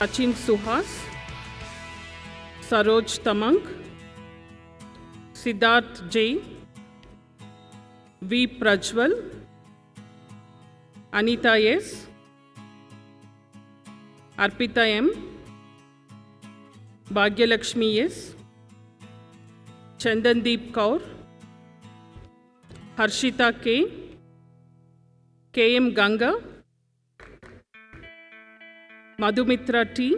Sachin Suhas, Saroj Tamang, Siddharth J, V. Prajwal, Anita S, Arpita M, Bhagyalakshmi S, Chandandeep Kaur, Harshita K, K.M. Ganga, Madhumitra T,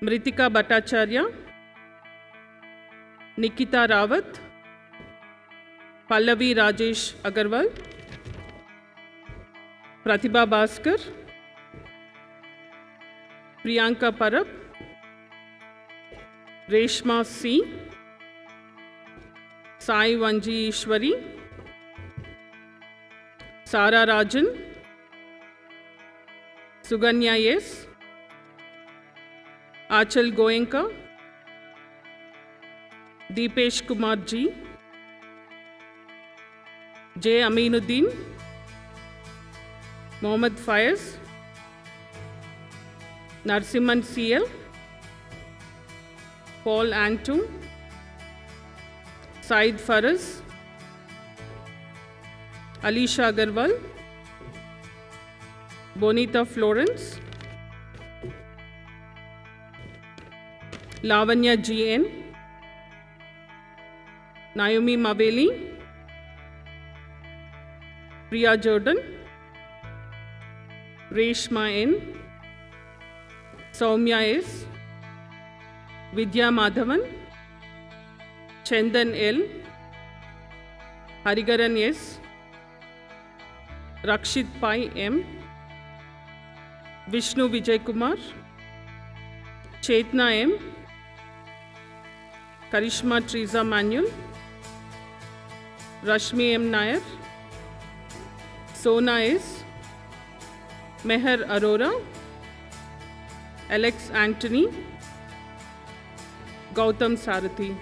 Mritika Bhattacharya, Nikita Rawat, Pallavi Rajesh Agarwal, Pratibha Bhaskar, Priyanka Parab, Reshma C, Sai Vanji Ishwari, Sara Rajan, Suganya S, Achal Goenka, Deepesh Kumar G, J. Aminuddin, Mohammad Faiz, Narsimhan CL, Paul Antum, Said Faraz, Alisha Agarwal, Bonita Florence, Lavanya GN, Naomi Maveli, Priya Jordan, Reshma N, Soumya S, Vidya Madhavan, Chandan L, Harigaran S, Rakshit Pai M, Vishnu Vijay Kumar, Chetna M, Karishma Teresa Manuel, Rashmi M. Nair, Sona S, Meher Arora, Alex Anthony, Gautam Sarathi.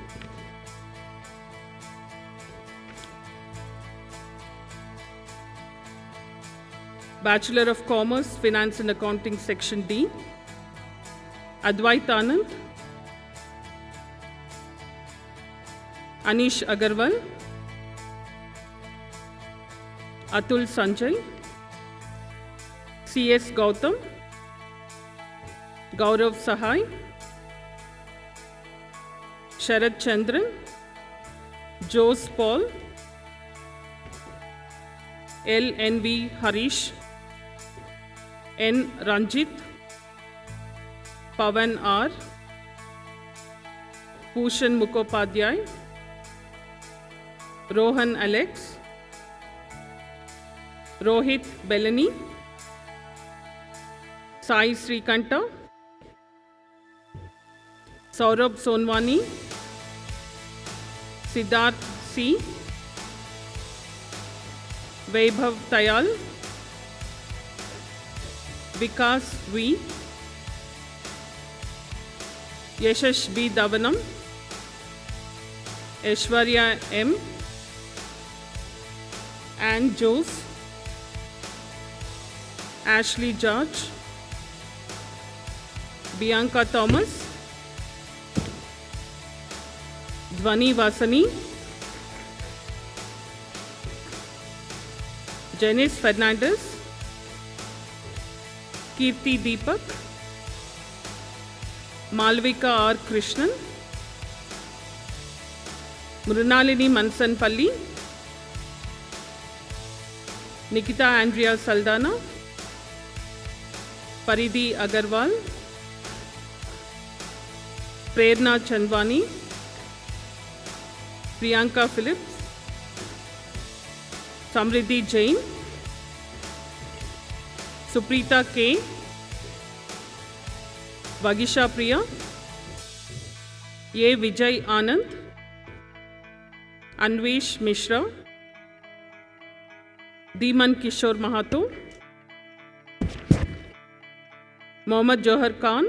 Bachelor of Commerce, Finance and Accounting, Section D, Advait Anand, Anish Agarwal, Atul Sanjay, C.S. Gautam, Gaurav Sahai, Sharad Chandran, Jose Paul, L.N.V. Harish, N. Ranjit, Pavan R, Bhushan Mukhopadhyay, Rohan Alex, Rohit Belani, Sai Srikanta, Saurabh Sonwani, Siddharth C, Vaibhav Tayal, Vikas V, Yashash B. Davanam, Aishwarya M, Anne Jose, Ashley George, Bianca Thomas, Dhvani Vasani, Janice Fernandez, Kirti Deepak, Malvika R. Krishnan, Mrunalini Mansanpalli, Nikita Andrea Saldana, Paridhi Agarwal, Prerna Chandwani, Priyanka Phillips, Samriddhi Jain, Suprita K, Vagisha Priya, A. Vijay Anand, Anvesh Mishra, Deeman Kishore Mahato, Mohammad Johar Khan,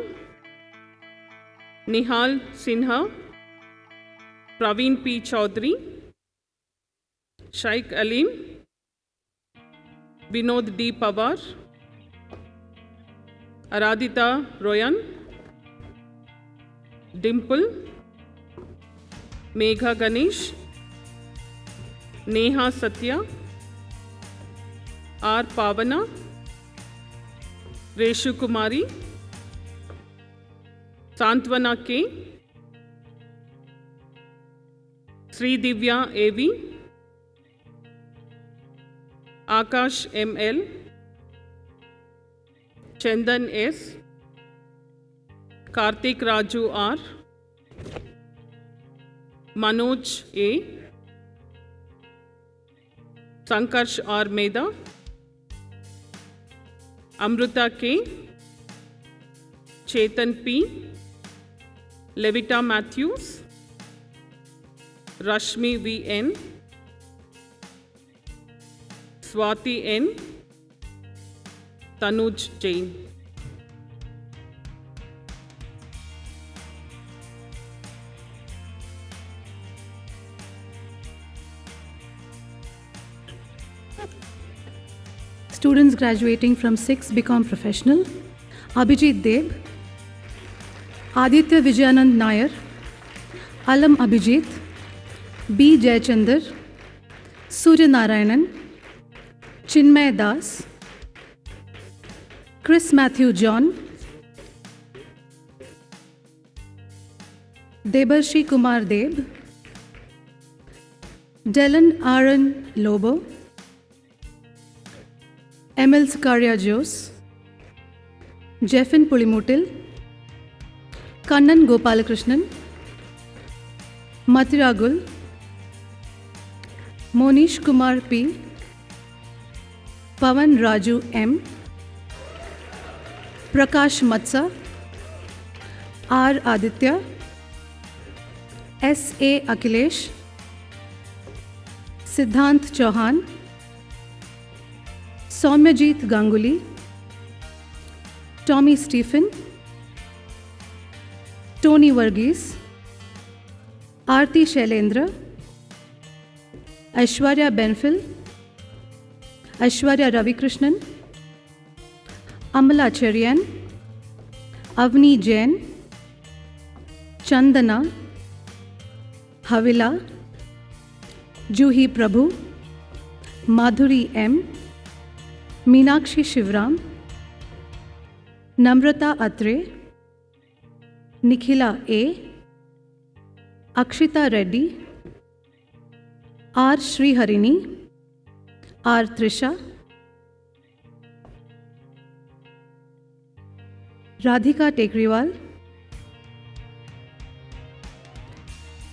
Nihal Sinha, Praveen P. Chaudhary, Shaikh Alim, Vinod D. Pawar, Aradhita Royan, Dimple, Megha Ganesh, Neha Satya, R. Pavana, Reshu Kumari, Santwana K, Sri Divya A.V., Akash M.L., Chandan S., Karthik Raju R., Manoj A., Sankarsh R. Meda, Amruta K., Chetan P., Levita Matthews, Rashmi V. N., Swati N., Tanuj Jain. Students graduating from 6 BCom Professional, Abhijit Deb, Aditya Vijayanand Nair, Alam Abhijit, B. Jayachandar, Surya Narayanan, Chinmay Das, Chris Matthew John, Debarshi Kumar Deb, Dylan Aaron Lobo, Emil Sakaria Jose, Jeffin Pulimutil, Kannan Gopalakrishnan, Mathura Gul, Monish Kumar P., Pavan Raju M., Prakash Matsa, R. Aditya, S. A. Akhilesh, Siddhant Chauhan, Soumyajit Ganguly, Tommy Stephen, Tony Varghese, Aarti Shailendra, Aishwarya Benfil, Aishwarya Ravikrishnan, Amala Cherian, Avni Jain, Chandana, Havila, Juhi Prabhu, Madhuri M., Meenakshi Shivram, Namrata Atre, Nikhila A., Akshita Reddy, R. Sriharini, R. Trisha, Radhika Tekriwal,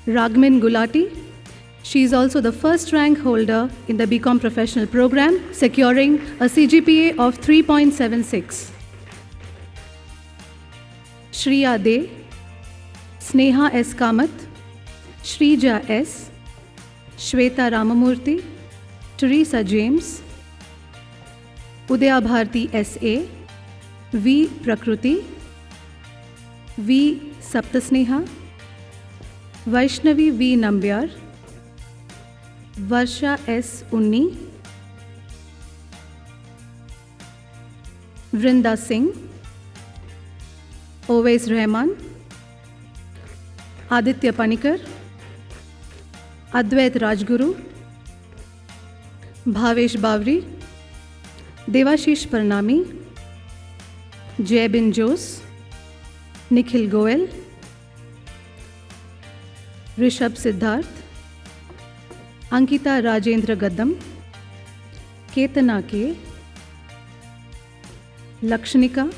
Ragmin Gulati. She is also the first rank holder in the BCom Professional program, securing a CGPA of 3.76. Shriya De, Sneha S. Kamath, Shrija S., Shweta Ramamurthy, Teresa James, Udaya Bharti S.A., V. Prakruti, V. Saptasneha, Vaishnavi V. Nambyar, Varsha S. Unni, Vrinda Singh, Ovais Rahman, Aditya Panikar, Advait Rajguru, Bhavesh Bavri, Devashish Parnami, Jaybin Jose, Nikhil Goel, Rishabh Siddharth, Ankita Rajendra Gaddam, Ketana K., Lakshnika,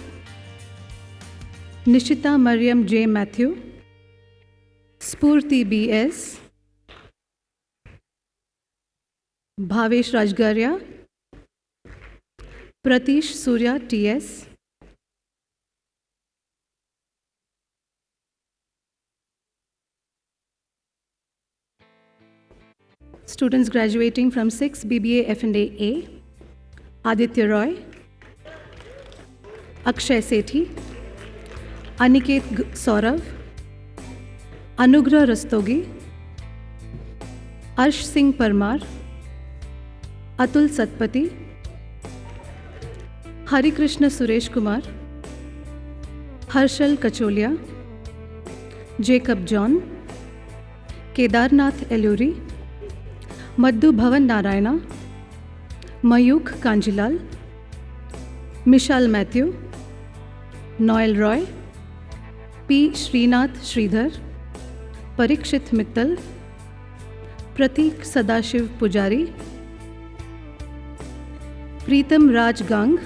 Nishita Mariam J. Matthew, Spurti B.S., Bhavesh Rajgarya, Pratish Surya T.S., Students graduating from 6 BBA F&A A, Aditya Roy, Akshay Sethi, Aniket Saurav, Anugrah Rastogi, Arsh Singh Parmar, Atul Satpati, Hari Krishna Suresh Kumar, Harshal Kacholia, Jacob John, Kedarnath Elluri, Maddu Bhavan Narayana, Mayukh Kanjilal, Mishal Mathew, Noel Roy, P Srinath Sridhar, Parikshit Mittal, Prateek Sadashiv Pujari, Pritam राज गांग,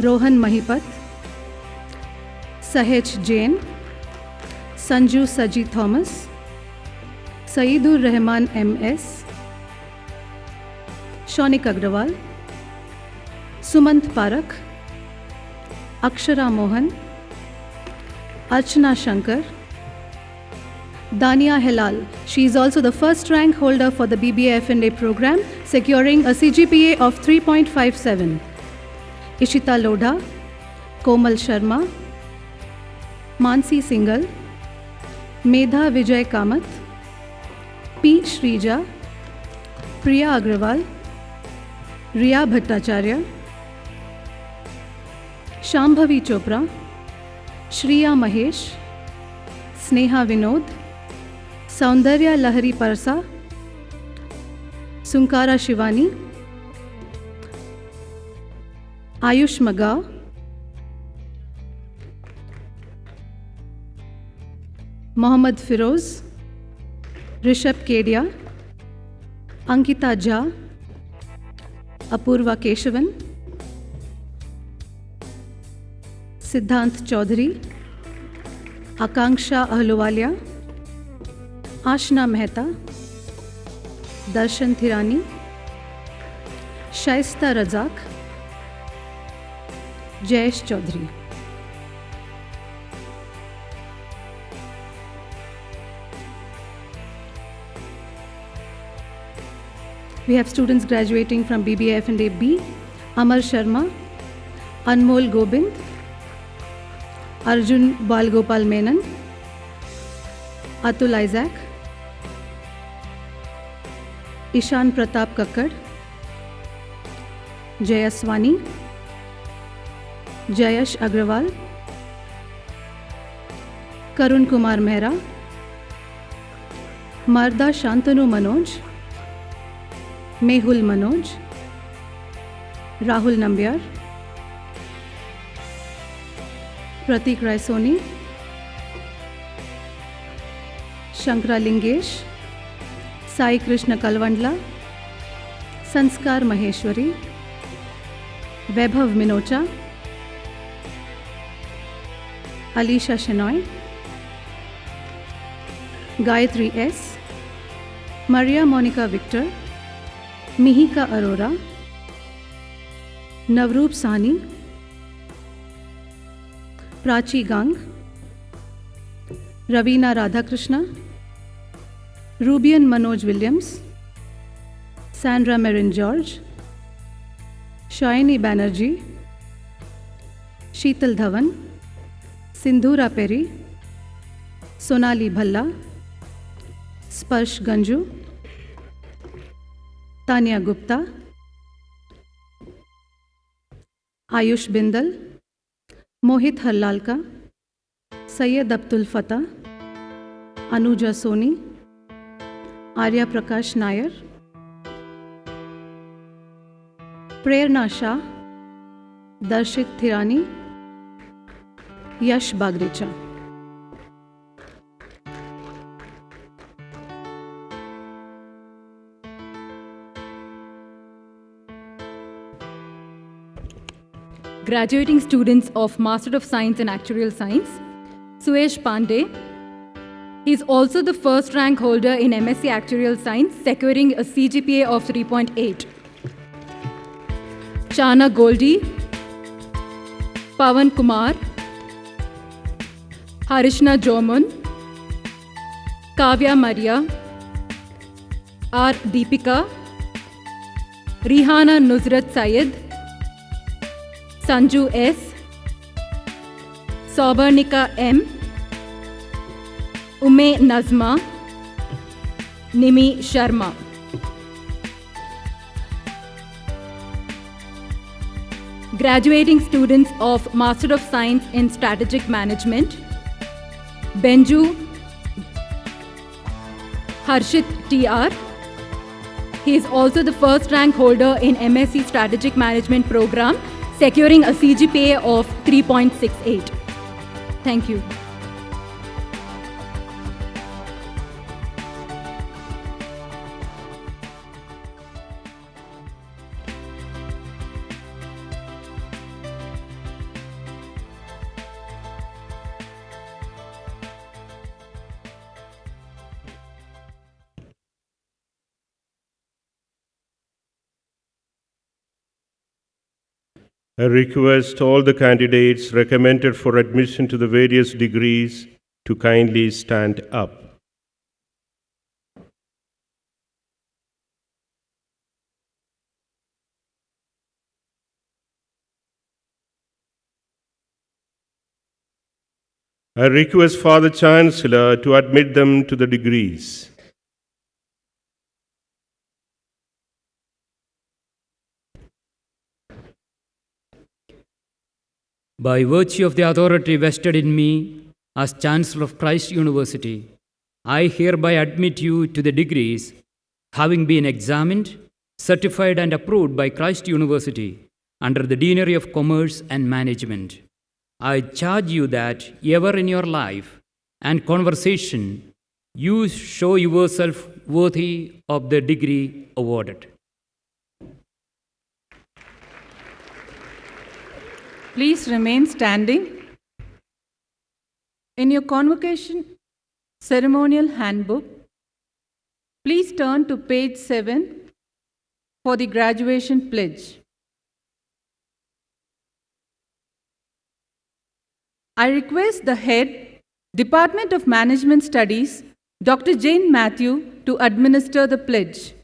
रोहन महिपत, सहेज जैन, संजू सजी Thomas, Saidur Rahman MS, शौनिक Agarwal, Sumant Parakh, Akshara Mohan, Archana Shankar, Dania Hilal. She is also the first rank holder for the BBA program, securing a CGPA of 3.57. Ishita Lodha, Komal Sharma, Mansi Singhal, Medha Vijay Kamath, P. Shrija, Priya Agrawal, Riya Bhattacharya, Shambhavi Chopra, Shriya Mahesh, Sneha Vinod, Saundarya Lahari Parsa, Sunkara Shivani, Ayush Maga, Mohammad Firoz, Rishabh Kedia, Ankita Jha, Apurva Keshavan, Siddhant Chaudhary, Akanksha Ahluwalia, Ashna Mehta, Darshan Thirani, Shaista Razak, Jayesh Chaudhary. We have students graduating from BBA B, Amar Sharma, Anmol Gobind, Arjun Balgopal Menon, Atul Isaac, Ishan Pratap Kakkad, Jayaswani, Jayash Agrawal, Karun Kumar Mehra, Marda Shantanu Manoj, Mehul Manoj, Rahul Nambiar, Pratik Raisoni, Shankara Lingesh, Sai Krishna Kalwandla, Sanskar Maheshwari, Vaibhav Minocha, Alisha Shenoy, Gayatri S, Maria Monica Victor, Mihika Arora, Navroop Sahni, Prachi Gang, Ravina Radhakrishna, Rubian Manoj Williams, Sandra Marin George, Shayani Banerjee, Sheetal Dhawan, Sindhura Peri, Sonali Bhalla, Sparsh Ganju, Tanya Gupta, Ayush Bindal, Mohit Harlalka, Syed Abdul Fatah, Anuja Soni, Arya Prakash Nair, Prerna Shah, Darshit Thirani, Yash Bagricha. Graduating students of Master of Science in Actuarial Science, Suesh Pandey. He is also the first rank holder in MSc Actuarial Science, securing a CGPA of 3.8. Chana Goldie, Pawan Kumar, Harishna Joman, Kavya Maria, R. Deepika, Rihana Nusrat Syed, Sanju S, Saubarnika M, Ume Nazma, Nimi Sharma. graduating students of Master of Science in Strategic Management, Benju Harshit TR. He is also the first rank holder in MSc Strategic Management program, securing a CGPA of 3.68. Thank you. I request all the candidates recommended for admission to the various degrees to kindly stand up. I request Father Chancellor to admit them to the degrees. By virtue of the authority vested in me as Chancellor of Christ University, I hereby admit you to the degrees, having been examined, certified and approved by Christ University under the Deanery of Commerce and Management. I charge you that ever in your life and conversation, you show yourself worthy of the degree awarded. Please remain standing. In your Convocation Ceremonial Handbook, please turn to page 7 for the graduation pledge. I request the head, Department of Management Studies, Dr. Jane Matthew, to administer the pledge.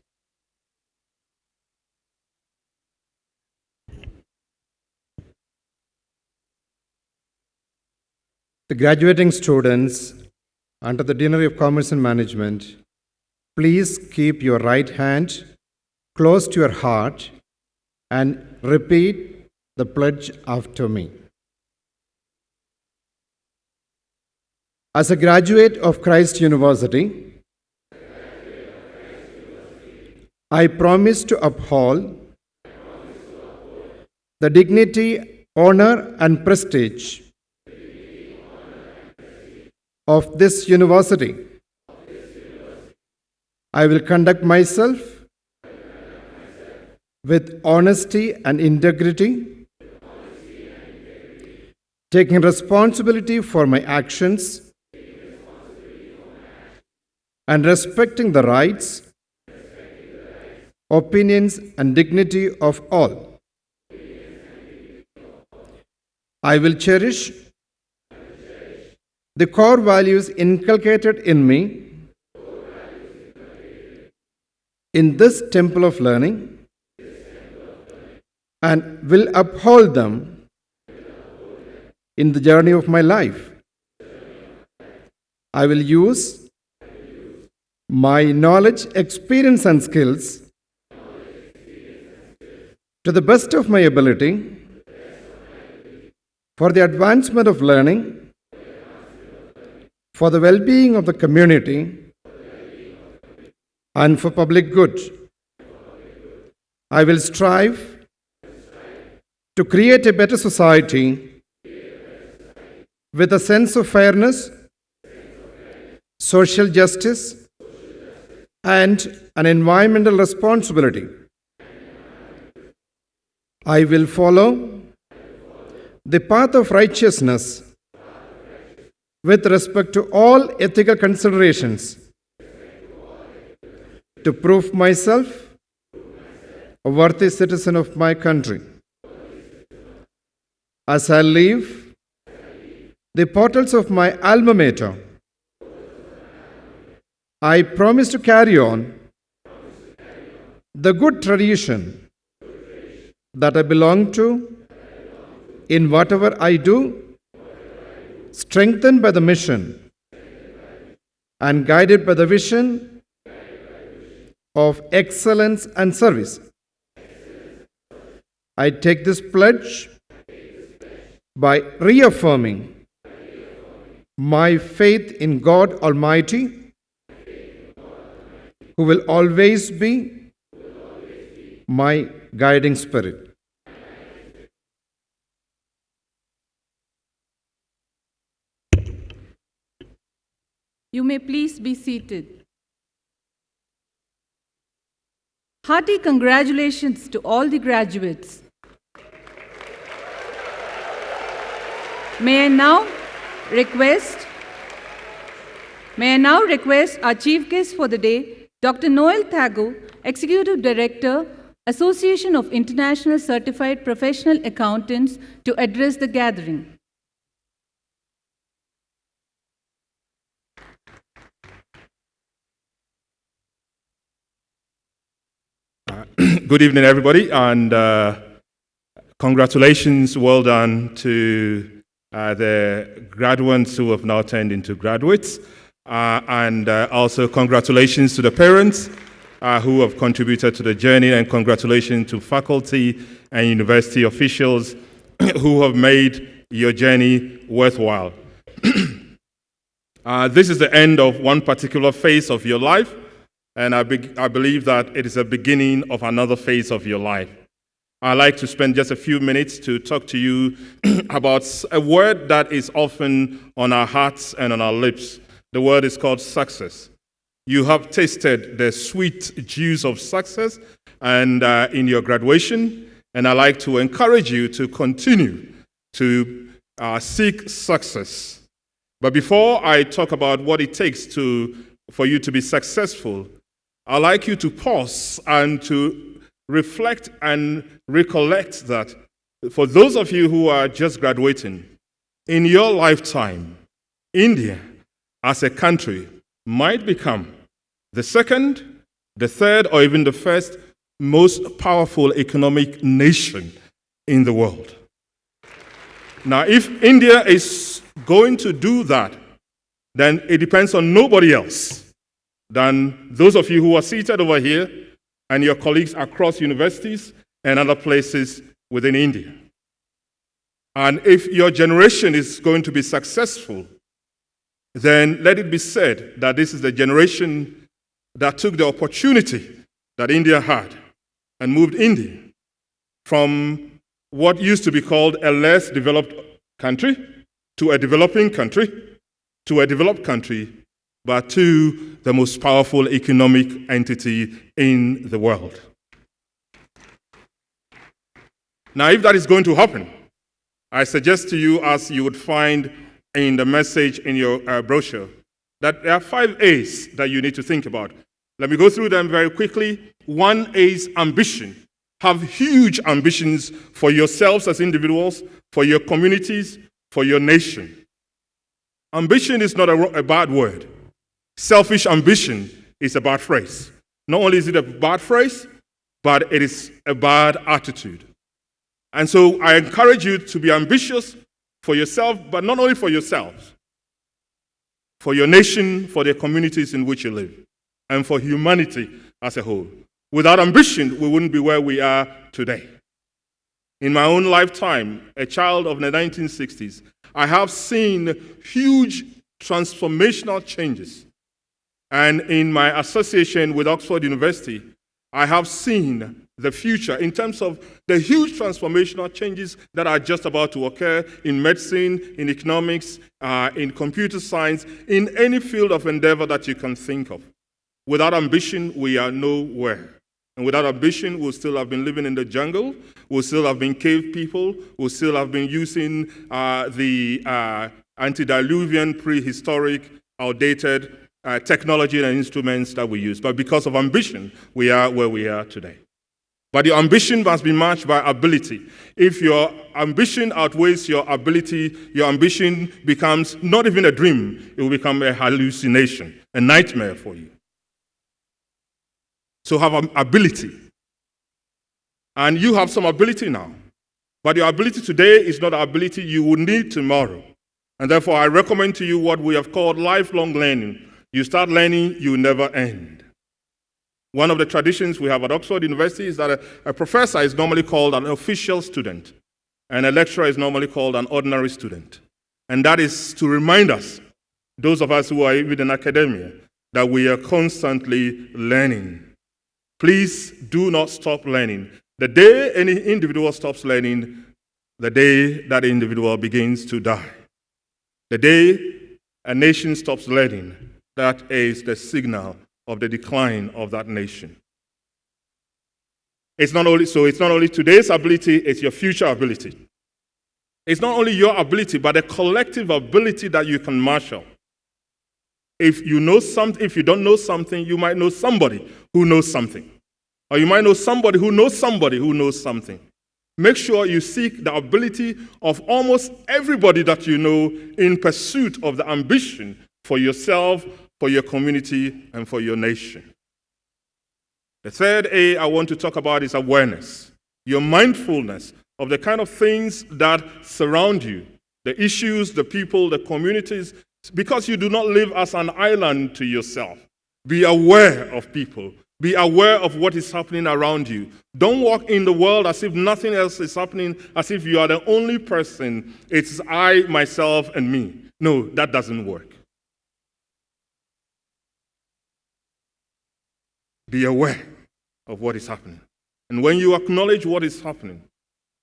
The graduating students under the Deanery of Commerce and Management, please keep your right hand close to your heart and repeat the pledge after me. As a graduate of Christ University, I promise to uphold the dignity, honor, and prestige of this university. I will conduct myself with honesty and integrity, taking responsibility for my actions and respecting the rights, opinions, and dignity of all. I will cherish the core values inculcated in me in this temple of learning and will uphold them in the journey of my life. I will use my knowledge, experience, and skills to the best of my ability for the advancement of learning, for the well-being of the community, and for public good. I will strive to create a better society with a sense of fairness, social justice, and an environmental responsibility. I will follow the path of righteousness with respect to all ethical considerations, to prove myself a worthy citizen of my country. As I leave the portals of my alma mater, I promise to carry on the good tradition that I belong to in whatever I do, strengthened by the mission and guided by the vision of excellence and service. I take this pledge by reaffirming my faith in God Almighty, who will always be my guiding spirit. You may please be seated. Hearty congratulations to all the graduates. May I now request our chief guest for the day, Dr. Noel Thago, Executive Director, Association of International Certified Professional Accountants, to address the gathering. Good evening, everybody, and congratulations, well done to the graduates who have now turned into graduates, and also congratulations to the parents who have contributed to the journey, and congratulations to faculty and university officials who have made your journey worthwhile. This is the end of one particular phase of your life, and I believe that it is a beginning of another phase of your life. I'd like to spend just a few minutes to talk to you about a word that is often on our hearts and on our lips. The word is called success. You have tasted the sweet juice of success and in your graduation, and I'd like to encourage you to continue to seek success. But before I talk about what it takes for you to be successful, I'd like you to pause and to reflect and recollect that for those of you who are just graduating, in your lifetime, India as a country might become the second, the third, or even the first most powerful economic nation in the world. Now, if India is going to do that, then it depends on nobody else than those of you who are seated over here and your colleagues across universities and other places within India. And if your generation is going to be successful, then let it be said that this is the generation that took the opportunity that India had and moved India from what used to be called a less developed country to a developing country, to a developed country, but to the most powerful economic entity in the world. Now, if that is going to happen, I suggest to you, as you would find in the message in your brochure, that there are 5 A's that you need to think about. Let me go through them very quickly. 1 A is ambition. Have huge ambitions for yourselves as individuals, for your communities, for your nation. Ambition is not a bad word. Selfish ambition is a bad phrase. Not only is it a bad phrase, but it is a bad attitude. And so I encourage you to be ambitious for yourself, but not only for yourselves, for your nation, for the communities in which you live, and for humanity as a whole. Without ambition, we wouldn't be where we are today. In my own lifetime, a child of the 1960s, I have seen huge transformational changes. And in my association with Oxford University, I have seen the future in terms of the huge transformational changes that are just about to occur in medicine, in economics, in computer science, in any field of endeavor that you can think of. Without ambition, we are nowhere. And without ambition, we'll still have been living in the jungle, we'll still have been cave people, we'll still have been using the antediluvian, prehistoric, outdated technology and instruments that we use. But because of ambition, we are where we are today. But your ambition must be matched by ability. If your ambition outweighs your ability, your ambition becomes not even a dream, it will become a hallucination, a nightmare for you. So have ability. And you have some ability now. But your ability today is not an ability you will need tomorrow. And therefore, I recommend to you what we have called lifelong learning. You start learning, you never end. One of the traditions we have at Oxford University is that a professor is normally called an official student, and a lecturer is normally called an ordinary student. And that is to remind us, those of us who are even in academia, that we are constantly learning. Please do not stop learning. The day any individual stops learning, the day that individual begins to die. The day a nation stops learning, that is the signal of the decline of that nation. It's not only today's ability, it's your future ability. It's not only your ability, but a collective ability that you can marshal. If you don't know something, you might know somebody who knows something. Or you might know somebody who knows something. Make sure you seek the ability of almost everybody that you know in pursuit of the ambition for yourself, for your community, and for your nation. The third A I want to talk about is awareness. Your mindfulness of the kind of things that surround you, the issues, the people, the communities, because you do not live as an island to yourself. Be aware of people. Be aware of what is happening around you. Don't walk in the world as if nothing else is happening, as if you are the only person. It's I, myself, and me. No, that doesn't work. Be aware of what is happening. And when you acknowledge what is happening,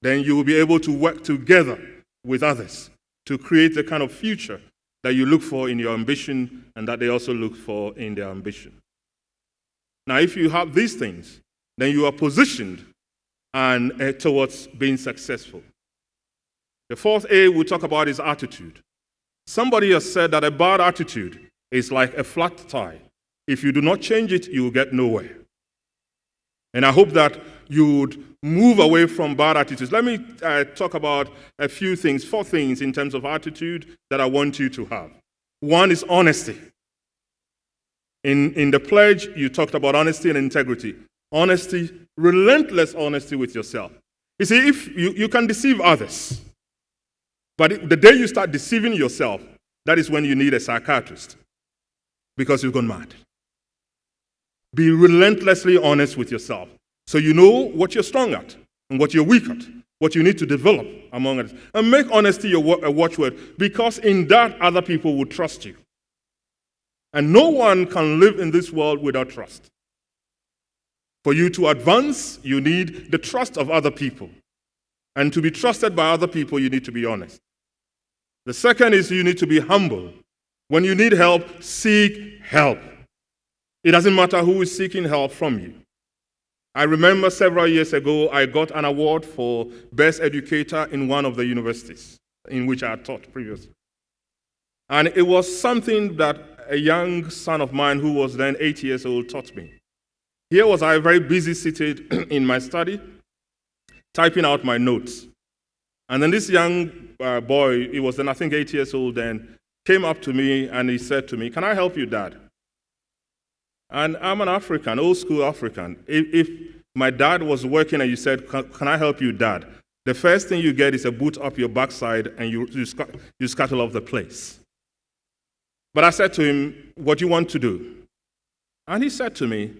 then you will be able to work together with others to create the kind of future that you look for in your ambition and that they also look for in their ambition. Now, if you have these things, then you are positioned and towards being successful. The fourth A we'll talk about is attitude. Somebody has said that a bad attitude is like a flat tire. If you do not change it, you will get nowhere. And I hope that you would move away from bad attitudes. Let me talk about a few things, 4 things in terms of attitude that I want you to have. One is honesty. In the pledge, you talked about honesty and integrity. Honesty, relentless honesty with yourself. You see, if you can deceive others, but the day you start deceiving yourself, that is when you need a psychiatrist, because you've gone mad. Be relentlessly honest with yourself, so you know what you're strong at and what you're weak at, what you need to develop among others. And make honesty a watchword, because in that, other people will trust you. And no one can live in this world without trust. For you to advance, you need the trust of other people. And to be trusted by other people, you need to be honest. The second is you need to be humble. When you need help, seek help. It doesn't matter who is seeking help from you. I remember several years ago, I got an award for Best Educator in one of the universities in which I had taught previously. And it was something that a young son of mine who was then 8 years old taught me. Here was I very busy seated in my study, typing out my notes. And then this young boy, he was then I think 8 years old then, came up to me and he said to me, "Can I help you, Dad?" And I'm an African, old school African. If my dad was working and you said, "Can I help you, Dad?" the first thing you get is a boot up your backside and you scuttle off the place. But I said to him, "What do you want to do?" And he said to me,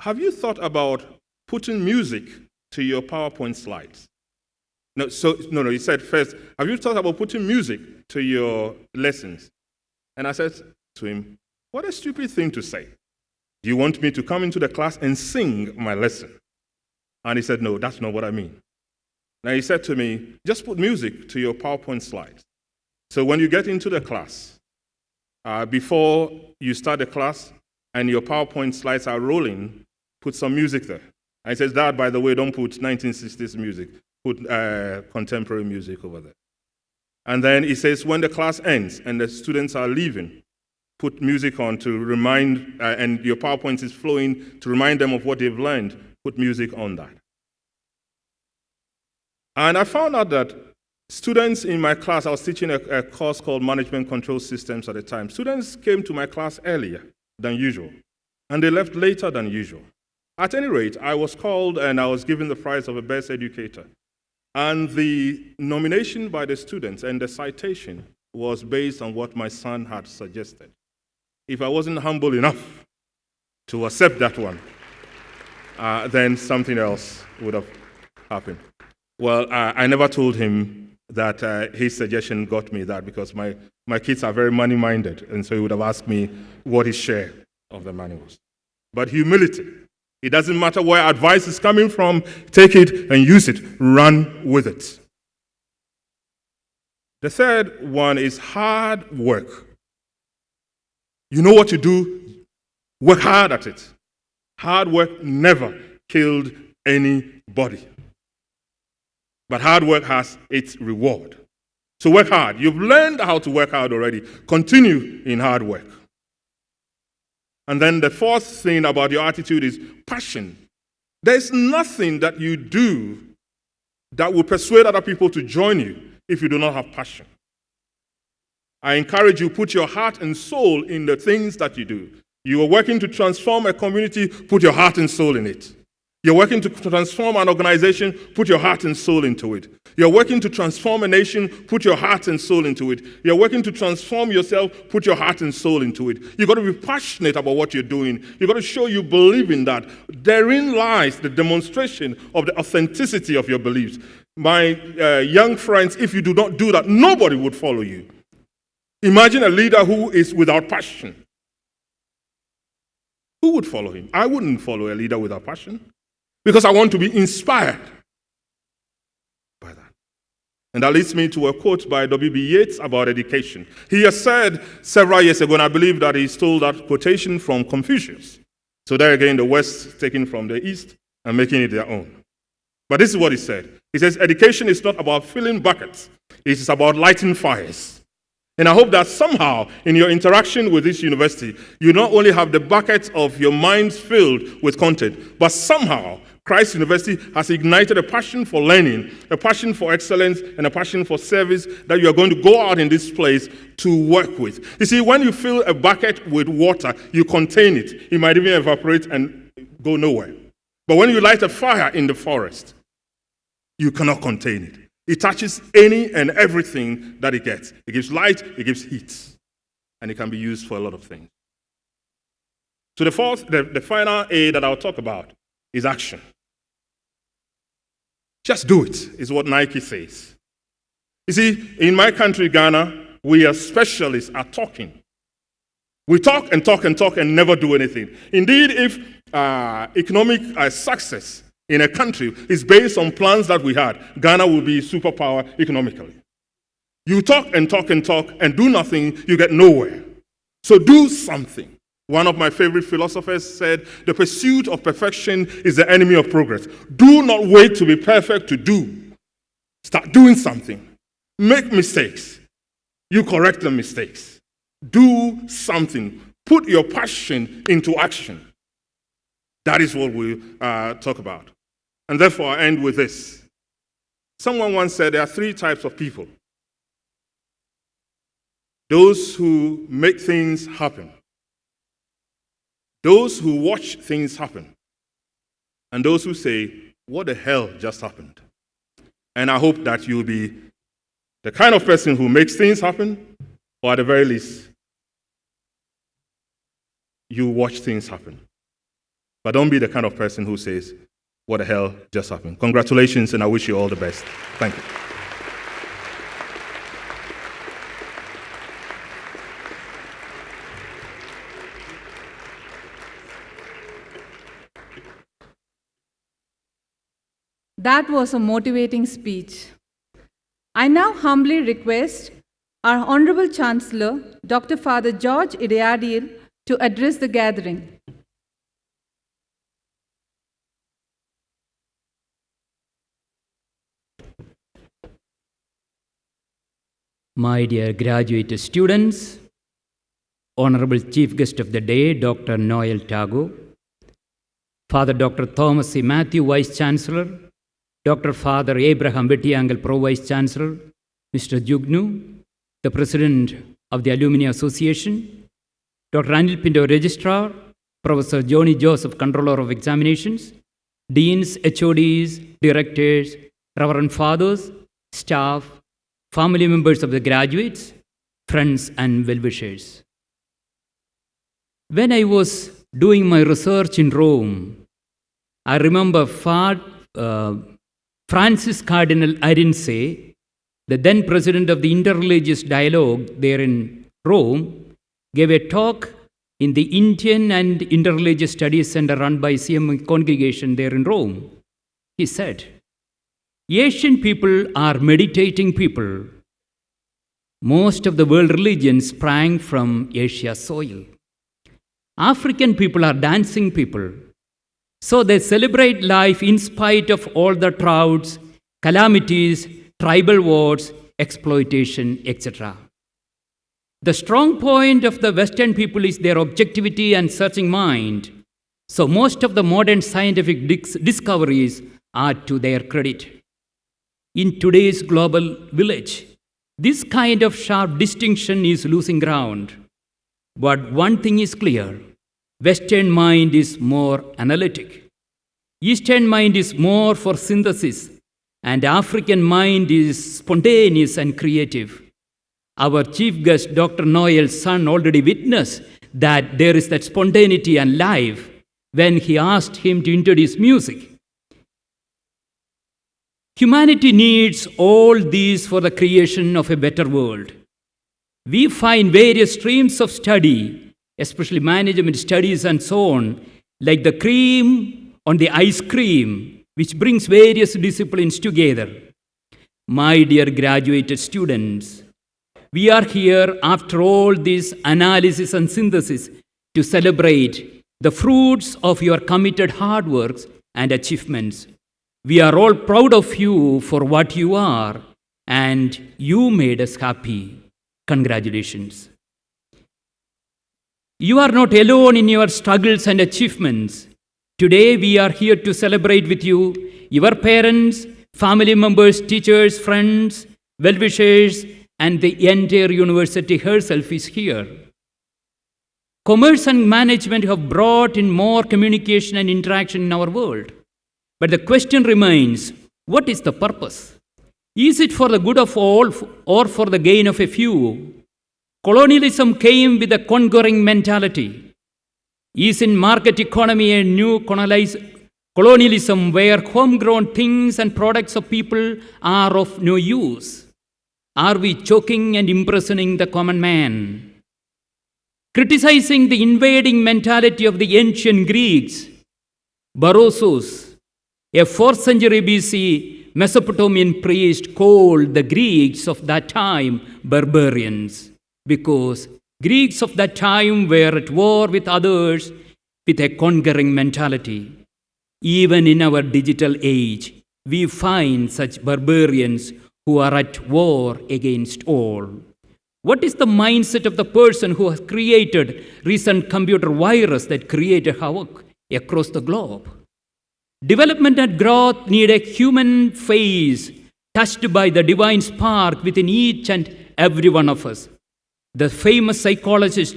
"Have you thought about putting music to your PowerPoint slides?" No, he said first, "Have you thought about putting music to your lessons?" And I said to him, "What a stupid thing to say. Do you want me to come into the class and sing my lesson?" And he said, "No, that's not what I mean." Now he said to me, "Just put music to your PowerPoint slides. So when you get into the class, before you start the class and your PowerPoint slides are rolling, put some music there." And he says, "Dad, by the way, don't put 1960s music. Put contemporary music over there." And then he says, when the class ends and the students are leaving, put music on to remind, and your PowerPoint is flowing to remind them of what they've learned, put music on that. And I found out that students in my class, I was teaching a course called Management Control Systems at the time. Students came to my class earlier than usual, and they left later than usual. At any rate, I was called and I was given the prize of a Best Educator. And the nomination by the students and the citation was based on what my son had suggested. If I wasn't humble enough to accept that one, then something else would have happened. Well, I never told him that his suggestion got me that, because my kids are very money-minded, and so he would have asked me what his share of the money was. But humility. It doesn't matter where advice is coming from, take it and use it. Run with it. The third one is hard work. You know what to do, work hard at it. Hard work never killed anybody. But hard work has its reward. So work hard. You've learned how to work hard already. Continue in hard work. And then the fourth thing about your attitude is passion. There's nothing that you do that will persuade other people to join you if you do not have passion. I encourage you, put your heart and soul in the things that you do. You are working to transform a community, put your heart and soul in it. You're working to transform an organization, put your heart and soul into it. You're working to transform a nation, put your heart and soul into it. You're working to transform yourself, put your heart and soul into it. You've got to be passionate about what you're doing. You've got to show you believe in that. Therein lies the demonstration of the authenticity of your beliefs. My young friends, if you do not do that, nobody would follow you. Imagine a leader who is without passion. Who would follow him? I wouldn't follow a leader without passion, because I want to be inspired by that. And that leads me to a quote by W.B. Yeats about education. He has said several years ago, and I believe that he stole that quotation from Confucius. So there again, the West taking from the East and making it their own. But this is what he said. He says, education is not about filling buckets. It is about lighting fires. And I hope that somehow in your interaction with this university, you not only have the buckets of your minds filled with content, but somehow Christ University has ignited a passion for learning, a passion for excellence, and a passion for service that you are going to go out in this place to work with. You see, when you fill a bucket with water, you contain it. It might even evaporate and go nowhere. But when you light a fire in the forest, you cannot contain it. It touches any and everything that it gets. It gives light, it gives heat, and it can be used for a lot of things. So the final A that I'll talk about is action. Just do it, is what Nike says. You see, in my country, Ghana, we are specialists at talking. We talk and talk and talk and never do anything. Indeed, if economic success in a country is based on plans that we had, Ghana will be a superpower economically. You talk and talk and talk and do nothing, you get nowhere. So do something. One of my favorite philosophers said, the pursuit of perfection is the enemy of progress. Do not wait to be perfect to do. Start doing something. Make mistakes. You correct the mistakes. Do something. Put your passion into action. That is what we talk about. And therefore, I end with this. Someone once said there are three types of people. Those who make things happen. Those who watch things happen. And those who say, what the hell just happened? And I hope that you'll be the kind of person who makes things happen, or at the very least, you watch things happen. But don't be the kind of person who says, what the hell just happened? Congratulations, and I wish you all the best. Thank you. That was a motivating speech. I now humbly request our Honorable Chancellor, Dr. Father George Ideadiel, to address the gathering. My dear graduate students, Honorable Chief Guest of the Day, Dr. Noel Tago, Father Dr. Thomas C. Matthew, Vice Chancellor, Dr. Father Abraham Bettiangle, Pro Vice Chancellor, Mr. Jugnu, the President of the Alumni Association, Dr. Anil Pinto, Registrar, Professor Johnny Joseph, Controller of Examinations, Deans, HODs, Directors, Reverend Fathers, staff, family members of the graduates, friends and well-wishers. When I was doing my research in Rome, I remember Francis Cardinal Arinze, the then president of the Interreligious Dialogue there in Rome, gave a talk in the Indian and Interreligious Studies Center run by CM Congregation there in Rome. He said, Asian people are meditating people. Most of the world religions sprang from Asia's soil. African people are dancing people. So they celebrate life in spite of all the droughts, calamities, tribal wars, exploitation, etc. The strong point of the Western people is their objectivity and searching mind. So most of the modern scientific discoveries are to their credit. In today's global village, this kind of sharp distinction is losing ground. But one thing is clear. Western mind is more analytic. Eastern mind is more for synthesis. And African mind is spontaneous and creative. Our chief guest, Dr. Noel's son, already witnessed that there is that spontaneity and life when he asked him to introduce music. Humanity needs all these for the creation of a better world. We find various streams of study, especially management studies and so on, like the cream on the ice cream, which brings various disciplines together. My dear graduated students, we are here after all this analysis and synthesis to celebrate the fruits of your committed hard works and achievements. We are all proud of you for what you are, and you made us happy. Congratulations. You are not alone in your struggles and achievements. Today we are here to celebrate with you, your parents, family members, teachers, friends, well-wishers, and the entire university herself is here. Commerce and management have brought in more communication and interaction in our world. But the question remains, what is the purpose? Is it for the good of all or for the gain of a few? Colonialism came with a conquering mentality. Is in market economy a new colonialism where homegrown things and products of people are of no use? Are we choking and imprisoning the common man? Criticizing the invading mentality of the ancient Greeks, Berossus, a 4th century BC Mesopotamian priest, called the Greeks of that time barbarians, because Greeks of that time were at war with others with a conquering mentality. Even in our digital age, we find such barbarians who are at war against all. What is the mindset of the person who has created recent computer virus that created havoc across the globe? Development and growth need a human face touched by the divine spark within each and every one of us. The famous psychologist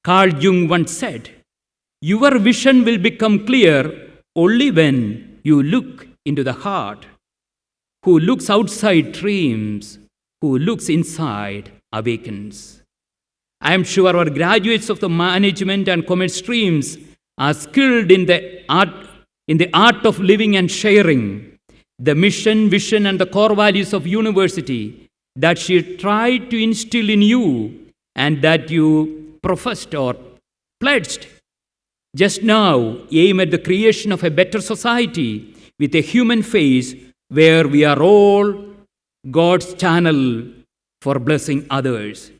Carl Jung once said, "Your vision will become clear only when you look into the heart. Who looks outside dreams, who looks inside awakens." I am sure our graduates of the management and commerce streams are skilled in the art of living and sharing. The mission, vision, and the core values of university that she tried to instill in you and that you professed or pledged just now aim at the creation of a better society with a human face where we are all God's channel for blessing others.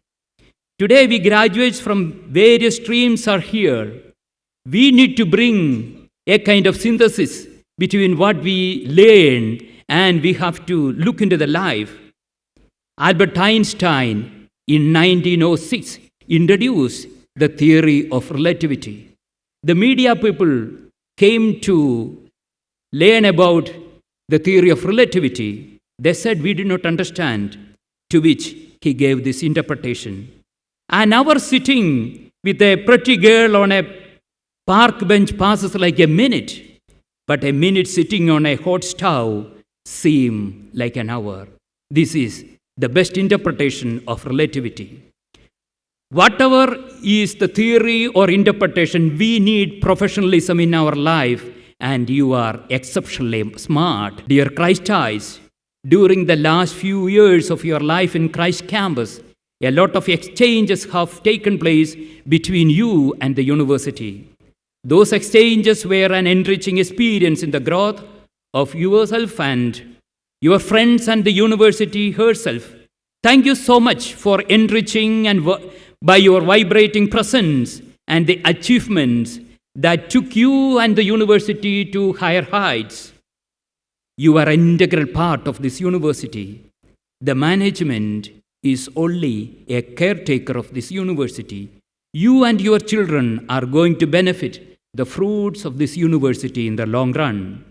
Today, we graduates from various streams are here. We need to bring a kind of synthesis between what we learn and we have to look into the life. Albert Einstein in 1906 introduced the theory of relativity. The media people came to learn about the theory of relativity. They said, "We did not understand," to which he gave this interpretation. An hour sitting with a pretty girl on a park bench passes like a minute, but a minute sitting on a hot stove seems like an hour. This is the best interpretation of relativity. Whatever is the theory or interpretation, we need professionalism in our life and you are exceptionally smart. Dear Christites, during the last few years of your life in Christ campus, a lot of exchanges have taken place between you and the university. Those exchanges were an enriching experience in the growth of yourself and your friends and the university herself. Thank you so much for enriching and by your vibrating presence and the achievements that took you and the university to higher heights. You are an integral part of this university. The management is only a caretaker of this university. You and your children are going to benefit the fruits of this university in the long run.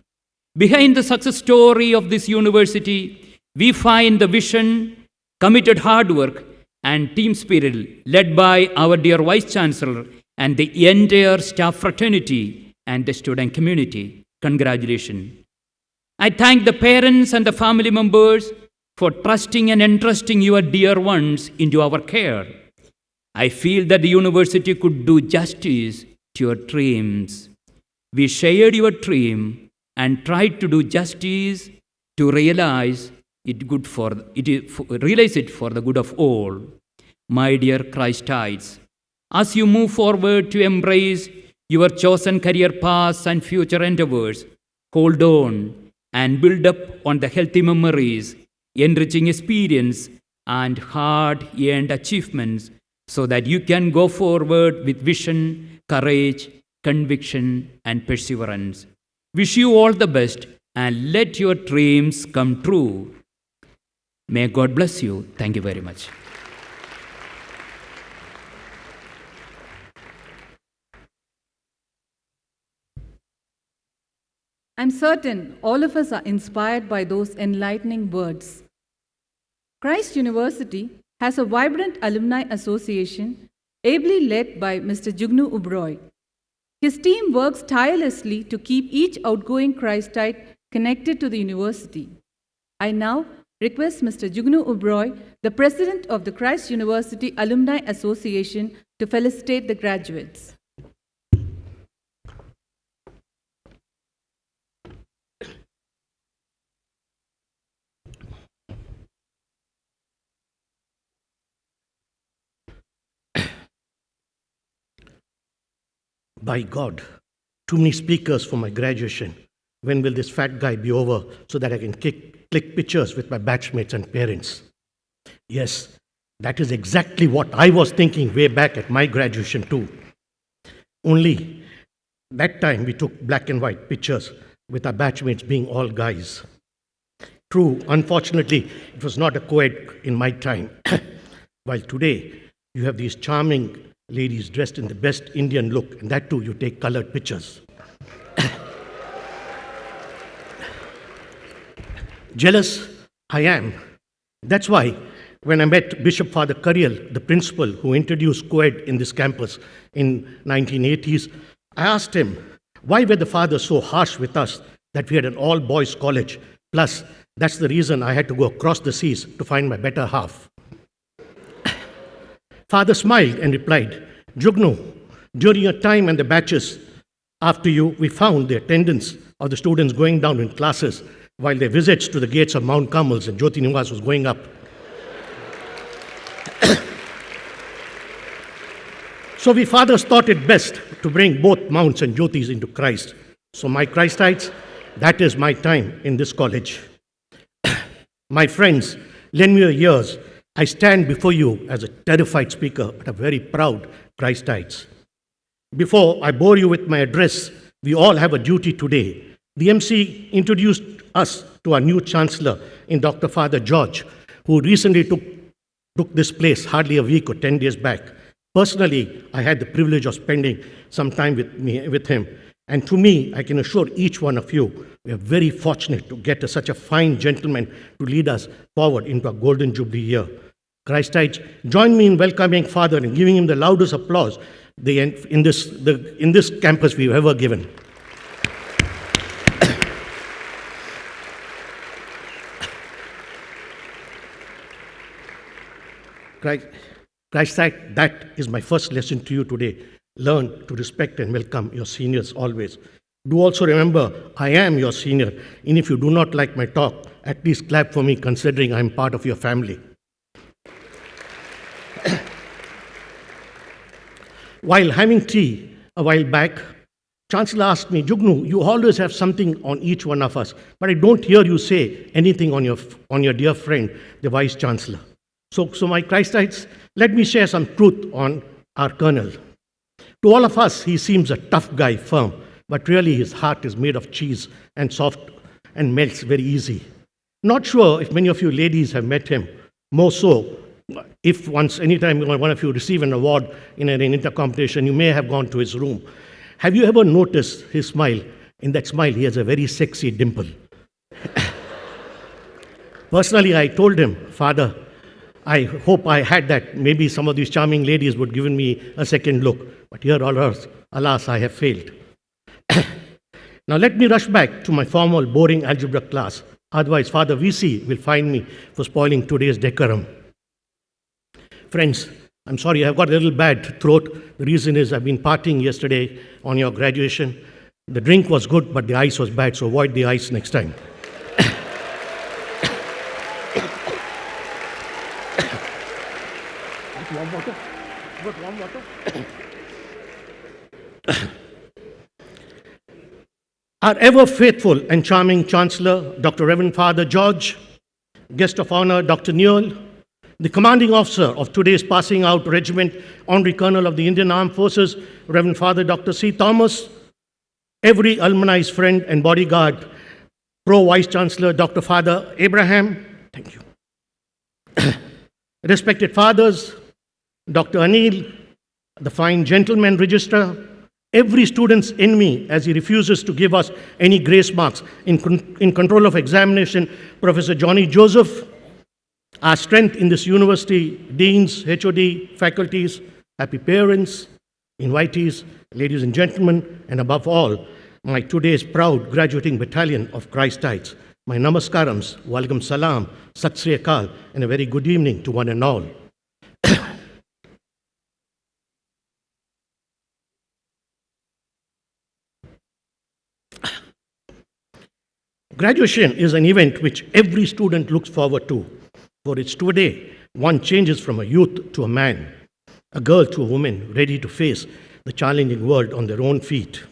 Behind the success story of this university, we find the vision, committed hard work, and team spirit led by our dear Vice Chancellor and the entire staff fraternity and the student community. Congratulations. I thank the parents and the family members for trusting and entrusting your dear ones into our care. I feel that the university could do justice to your dreams. We shared your dream and tried to do justice to realize it for the good of all. My dear Christites, as you move forward to embrace your chosen career paths and future endeavors, hold on and build up on the healthy memories, enriching experience, and hard-earned achievements so that you can go forward with vision, courage, conviction, and perseverance. Wish you all the best and let your dreams come true. May God bless you. Thank you very much. I'm certain all of us are inspired by those enlightening words. Christ University has a vibrant alumni association ably led by Mr. Jugnu Ubroi. His team works tirelessly to keep each outgoing Christite connected to the university. I now request Mr. Jugnu Ubroi, the President of the Christ University Alumni Association, to felicitate the graduates. By God, too many speakers for my graduation. When will this fat guy be over so that I can click pictures with my batchmates and parents? Yes, that is exactly what I was thinking way back at my graduation too. Only that time we took black and white pictures with our batchmates being all guys. True, unfortunately, it was not a co-ed in my time. While today, you have these charming ladies dressed in the best Indian look, and that too, you take colored pictures. Jealous I am. That's why when I met Bishop Father Curiel, the principal who introduced co-ed in this campus in 1980s, I asked him, why were the fathers so harsh with us that we had an all-boys college? Plus, that's the reason I had to go across the seas to find my better half. Father smiled and replied, Jugnu, during your time and the batches after you, we found the attendance of the students going down in classes while their visits to the gates of Mount Carmels and Jyoti Nivas was going up. So we fathers thought it best to bring both Mounts and Jyotis into Christ. So my Christites, that is my time in this college. My friends, lend me your ears. I stand before you as a terrified speaker, but a very proud Christites. Before I bore you with my address, we all have a duty today. The MC introduced us to our new Chancellor in Dr. Father George, who recently took this place hardly a week or 10 days back. Personally, I had the privilege of spending some time with him. And to me, I can assure each one of you, we are very fortunate to get such a fine gentleman to lead us forward into our Golden Jubilee year. Christites, join me in welcoming Father and giving him the loudest applause in this campus we've ever given. Christite, that is my first lesson to you today. Learn to respect and welcome your seniors always. Do also remember, I am your senior, and if you do not like my talk, at least clap for me considering I am part of your family. While having tea a while back, Chancellor asked me, Jugnu, you always have something on each one of us, but I don't hear you say anything on your dear friend, the Vice Chancellor. So my Christites, let me share some truth on our Colonel. To all of us, he seems a tough guy, firm, but really his heart is made of cheese and soft and melts very easy. Not sure if many of you ladies have met him, more so if anytime one of you receive an award in an inter-competition, you may have gone to his room. Have you ever noticed his smile? In that smile, he has a very sexy dimple. Personally, I told him, Father, I hope I had that. Maybe some of these charming ladies would give me a second look. But here, alas, I have failed. Now let me rush back to my formal, boring algebra class. Otherwise, Father VC will find me for spoiling today's decorum. Friends, I'm sorry, I've got a little bad throat. The reason is I've been partying yesterday on your graduation. The drink was good, but the ice was bad, so avoid the ice next time. Warm water? Good, warm water? Our ever faithful and charming Chancellor, Dr. Reverend Father George, guest of honor, Dr. Newell, the commanding officer of today's passing out regiment, Honorary Colonel of the Indian Armed Forces, Reverend Father Dr. C. Thomas, every alumni's friend and bodyguard, Pro-Vice Chancellor Dr. Father Abraham, thank you. Respected fathers, Dr. Anil, the fine gentleman registrar, every student's enemy as he refuses to give us any grace marks, in control of examination, Professor Johnny Joseph, our strength in this university, deans, HOD, faculties, happy parents, invitees, ladies and gentlemen, and above all, my today's proud graduating battalion of Christites. My namaskarams, walaikum salam, sat sri akal, and a very good evening to one and all. Graduation is an event which every student looks forward to. For it's today one changes from a youth to a man, a girl to a woman, ready to face the challenging world on their own feet.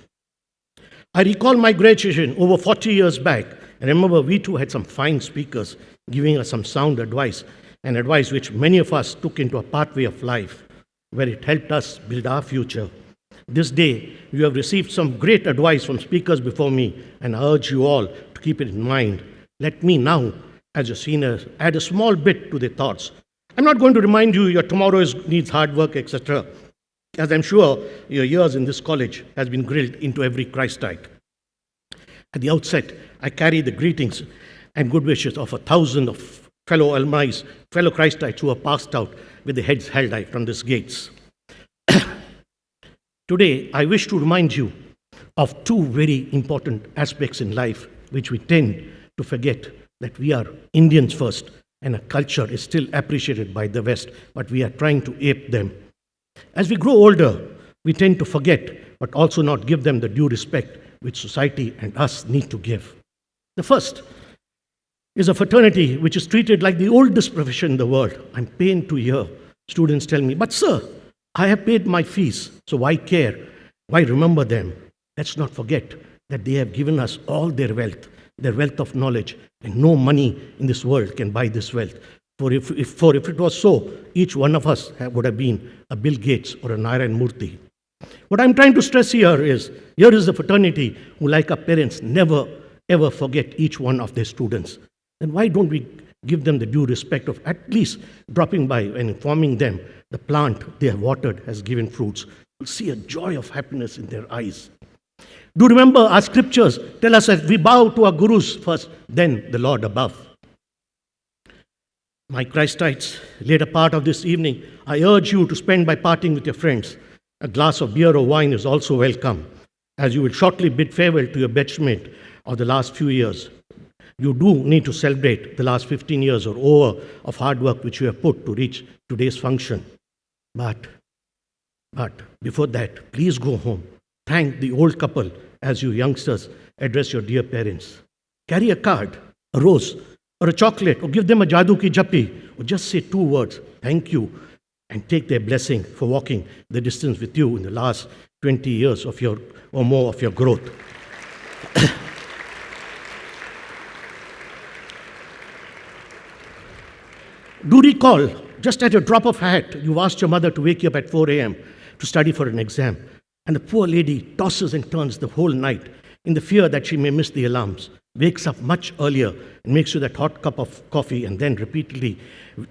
I recall my graduation over 40 years back, and remember we too had some fine speakers giving us some sound advice, and advice which many of us took into a pathway of life, where it helped us build our future. This day, you have received some great advice from speakers before me, and I urge you all to keep it in mind. Let me now, as your seniors, add a small bit to the thoughts. I'm not going to remind you your tomorrow needs hard work, etc., as I'm sure your years in this college has been grilled into every Christite. At the outset, I carry the greetings and good wishes of 1,000 of fellow alumni, fellow Christites who are passed out with the heads held high from these gates. Today, I wish to remind you of two very important aspects in life which we tend to forget, that we are Indians first, and our culture is still appreciated by the West, but we are trying to ape them. As we grow older, we tend to forget, but also not give them the due respect which society and us need to give. The first is a fraternity which is treated like the oldest profession in the world. I'm pained to hear students tell me, but sir, I have paid my fees, so why care? Why remember them? Let's not forget that they have given us all their wealth of knowledge, and no money in this world can buy this wealth. For if it was so, each one of us would have been a Bill Gates or a Narayan Murthy. What I'm trying to stress here is the fraternity who, like our parents, never ever forget each one of their students. Then why don't we give them the due respect of at least dropping by and informing them the plant they have watered has given fruits? You'll see a joy of happiness in their eyes. Do remember our scriptures tell us that we bow to our gurus first, then the Lord above. My Christites, later part of this evening, I urge you to spend by parting with your friends. A glass of beer or wine is also welcome, as you will shortly bid farewell to your batchmate of the last few years. You do need to celebrate the last 15 years or over of hard work which you have put to reach today's function. But before that, please go home. Thank the old couple as you youngsters address your dear parents. Carry a card, a rose, or a chocolate, or give them a jadoo ki jappi, or just say 2 words, thank you, and take their blessing for walking the distance with you in the last 20 years of your or more of your growth. Do recall, just at a drop of a hat, you've asked your mother to wake you up at 4 a.m. to study for an exam, and the poor lady tosses and turns the whole night in the fear that she may miss the alarms, wakes up much earlier and makes you that hot cup of coffee and then repeatedly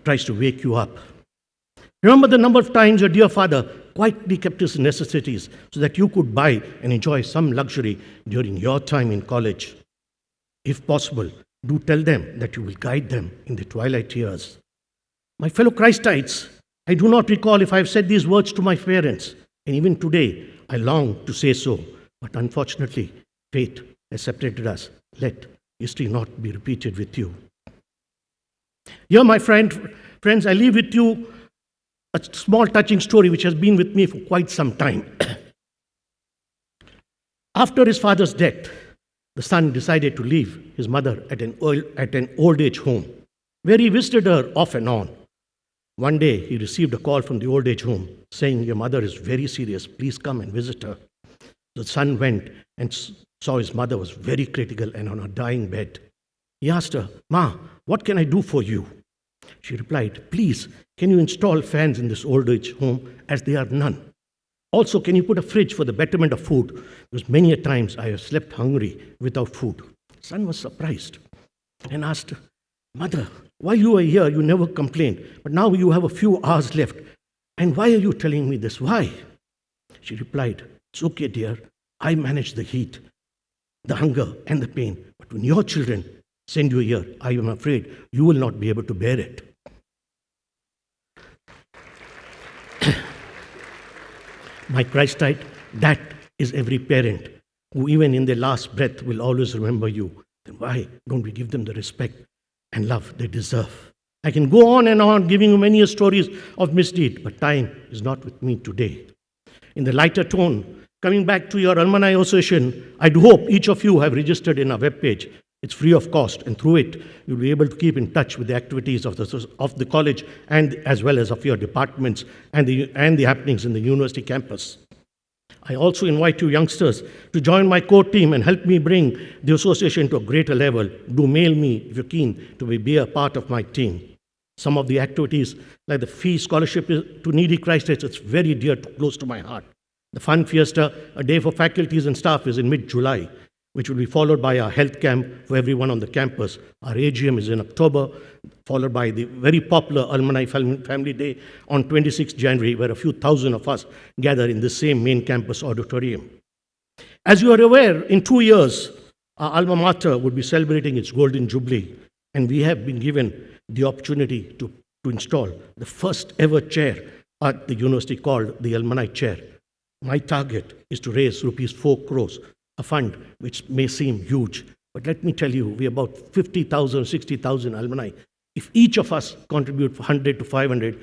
tries to wake you up. Remember the number of times your dear father quietly kept his necessities so that you could buy and enjoy some luxury during your time in college. If possible, do tell them that you will guide them in the twilight years. My fellow Christites, I do not recall if I have said these words to my parents, and even today I long to say so, but unfortunately, fate has separated us. Let history not be repeated with you. Here, my friends, I leave with you a small touching story which has been with me for quite some time. After his father's death, the son decided to leave his mother at an old age home, where he visited her off and on. One day, he received a call from the old age home saying, "Your mother is very serious, please come and visit her." The son went and saw his mother was very critical and on her dying bed. He asked her, "Ma, what can I do for you?" She replied, "Please, can you install fans in this old age home as there are none? Also, can you put a fridge for the betterment of food? Because many a times I have slept hungry without food." The son was surprised and asked, "Mother, while you were here, you never complained, but now you have a few hours left. And why are you telling me this? Why?" She replied, "It's okay, dear. I manage the heat, the hunger, and the pain. But when your children send you here, I am afraid you will not be able to bear it." My Christite, that is every parent who even in their last breath will always remember you. Then why don't we give them the respect and love they deserve? I can go on and on giving you many stories of misdeed, but time is not with me today. In the lighter tone, coming back to your Alumni Association, I do hope each of you have registered in our webpage. It's free of cost, and through it, you'll be able to keep in touch with the activities of the college and as well as of your departments and the happenings in the university campus. I also invite you youngsters to join my core team and help me bring the association to a greater level. Do mail me if you're keen to be a part of my team. Some of the activities, like the fee scholarship to needy Christites, it's very close to my heart. The Fun Fiesta, a day for faculties and staff, is in mid-July, which will be followed by our health camp for everyone on the campus. Our AGM is in October, followed by the very popular Alumni Family Day on 26 January, where a few thousand of us gather in the same main campus auditorium. As you are aware, in 2 years, our alma mater would be celebrating its golden jubilee, and we have been given the opportunity to install the first ever chair at the university called the Alumni Chair. My target is to raise rupees 4 crores, a fund which may seem huge, but let me tell you, we are about 50,000, 60,000 alumni. If each of us contribute 100 to 500,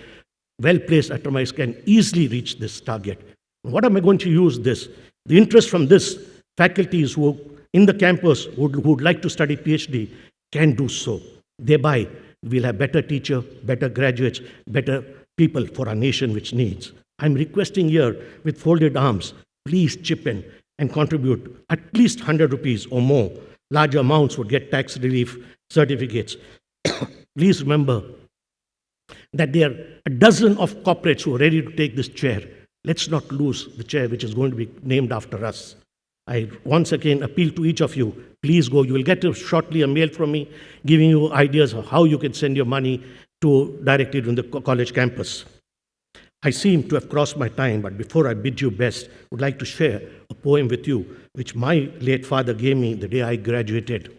well-placed alumni can easily reach this target. What am I going to use this? The interest from this, faculties who in the campus who would like to study PhD can do so. Thereby, we'll have better teachers, better graduates, better people for our nation which needs. I'm requesting here with folded arms, please chip in and contribute at least 100 rupees or more. Larger amounts would get tax relief certificates. Please remember that there are a dozen of corporates who are ready to take this chair. Let's not lose the chair which is going to be named after us. I once again appeal to each of you, please go. You will get shortly a mail from me giving you ideas of how you can send your money directly to the college campus. I seem to have crossed my time, but before I bid you best, I would like to share a poem with you, which my late father gave me the day I graduated.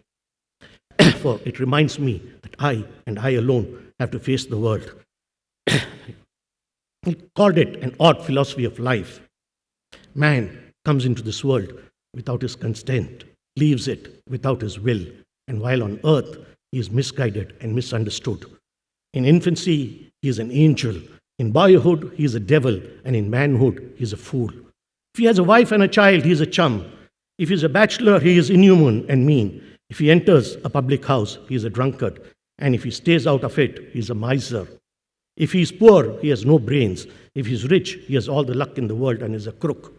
For it reminds me that I and I alone have to face the world. He called it an odd philosophy of life. Man comes into this world without his consent, leaves it without his will, and while on earth, he is misguided and misunderstood. In infancy, he is an angel. In boyhood, he is a devil, and in manhood, he is a fool. If he has a wife and a child, he is a chum. If he is a bachelor, he is inhuman and mean. If he enters a public house, he is a drunkard. And if he stays out of it, he is a miser. If he is poor, he has no brains. If he is rich, he has all the luck in the world and is a crook.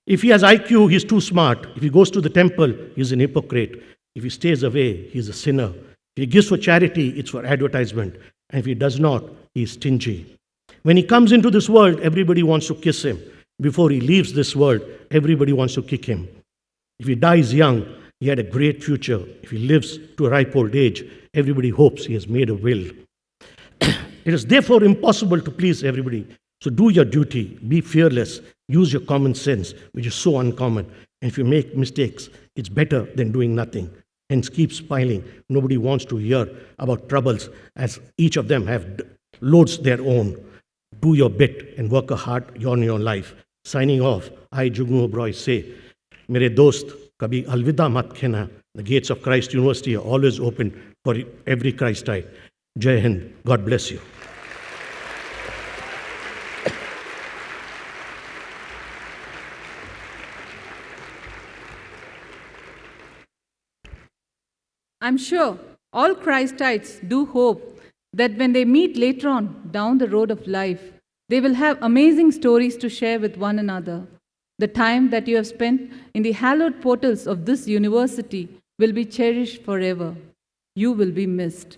If he has IQ, he is too smart. If he goes to the temple, he is an hypocrite. If he stays away, he is a sinner. If he gives for charity, it's for advertisement. And if he does not, he is stingy. When he comes into this world, everybody wants to kiss him. Before he leaves this world, everybody wants to kick him. If he dies young, he had a great future. If he lives to a ripe old age, everybody hopes he has made a will. It is therefore impossible to please everybody. So do your duty, be fearless, use your common sense, which is so uncommon. And if you make mistakes, it's better than doing nothing. Hence keep smiling. Nobody wants to hear about troubles, as each of them have loads their own. Do your bit and work hard on your life. Signing off, I, Jugnu Oberoi, say, Mere dost, kabhi alvida mat khena. The gates of Christ University are always open for every Christite. Jai Hind. God bless you. I'm sure all Christites do hope that when they meet later on down the road of life, they will have amazing stories to share with one another. The time that you have spent in the hallowed portals of this university will be cherished forever. You will be missed.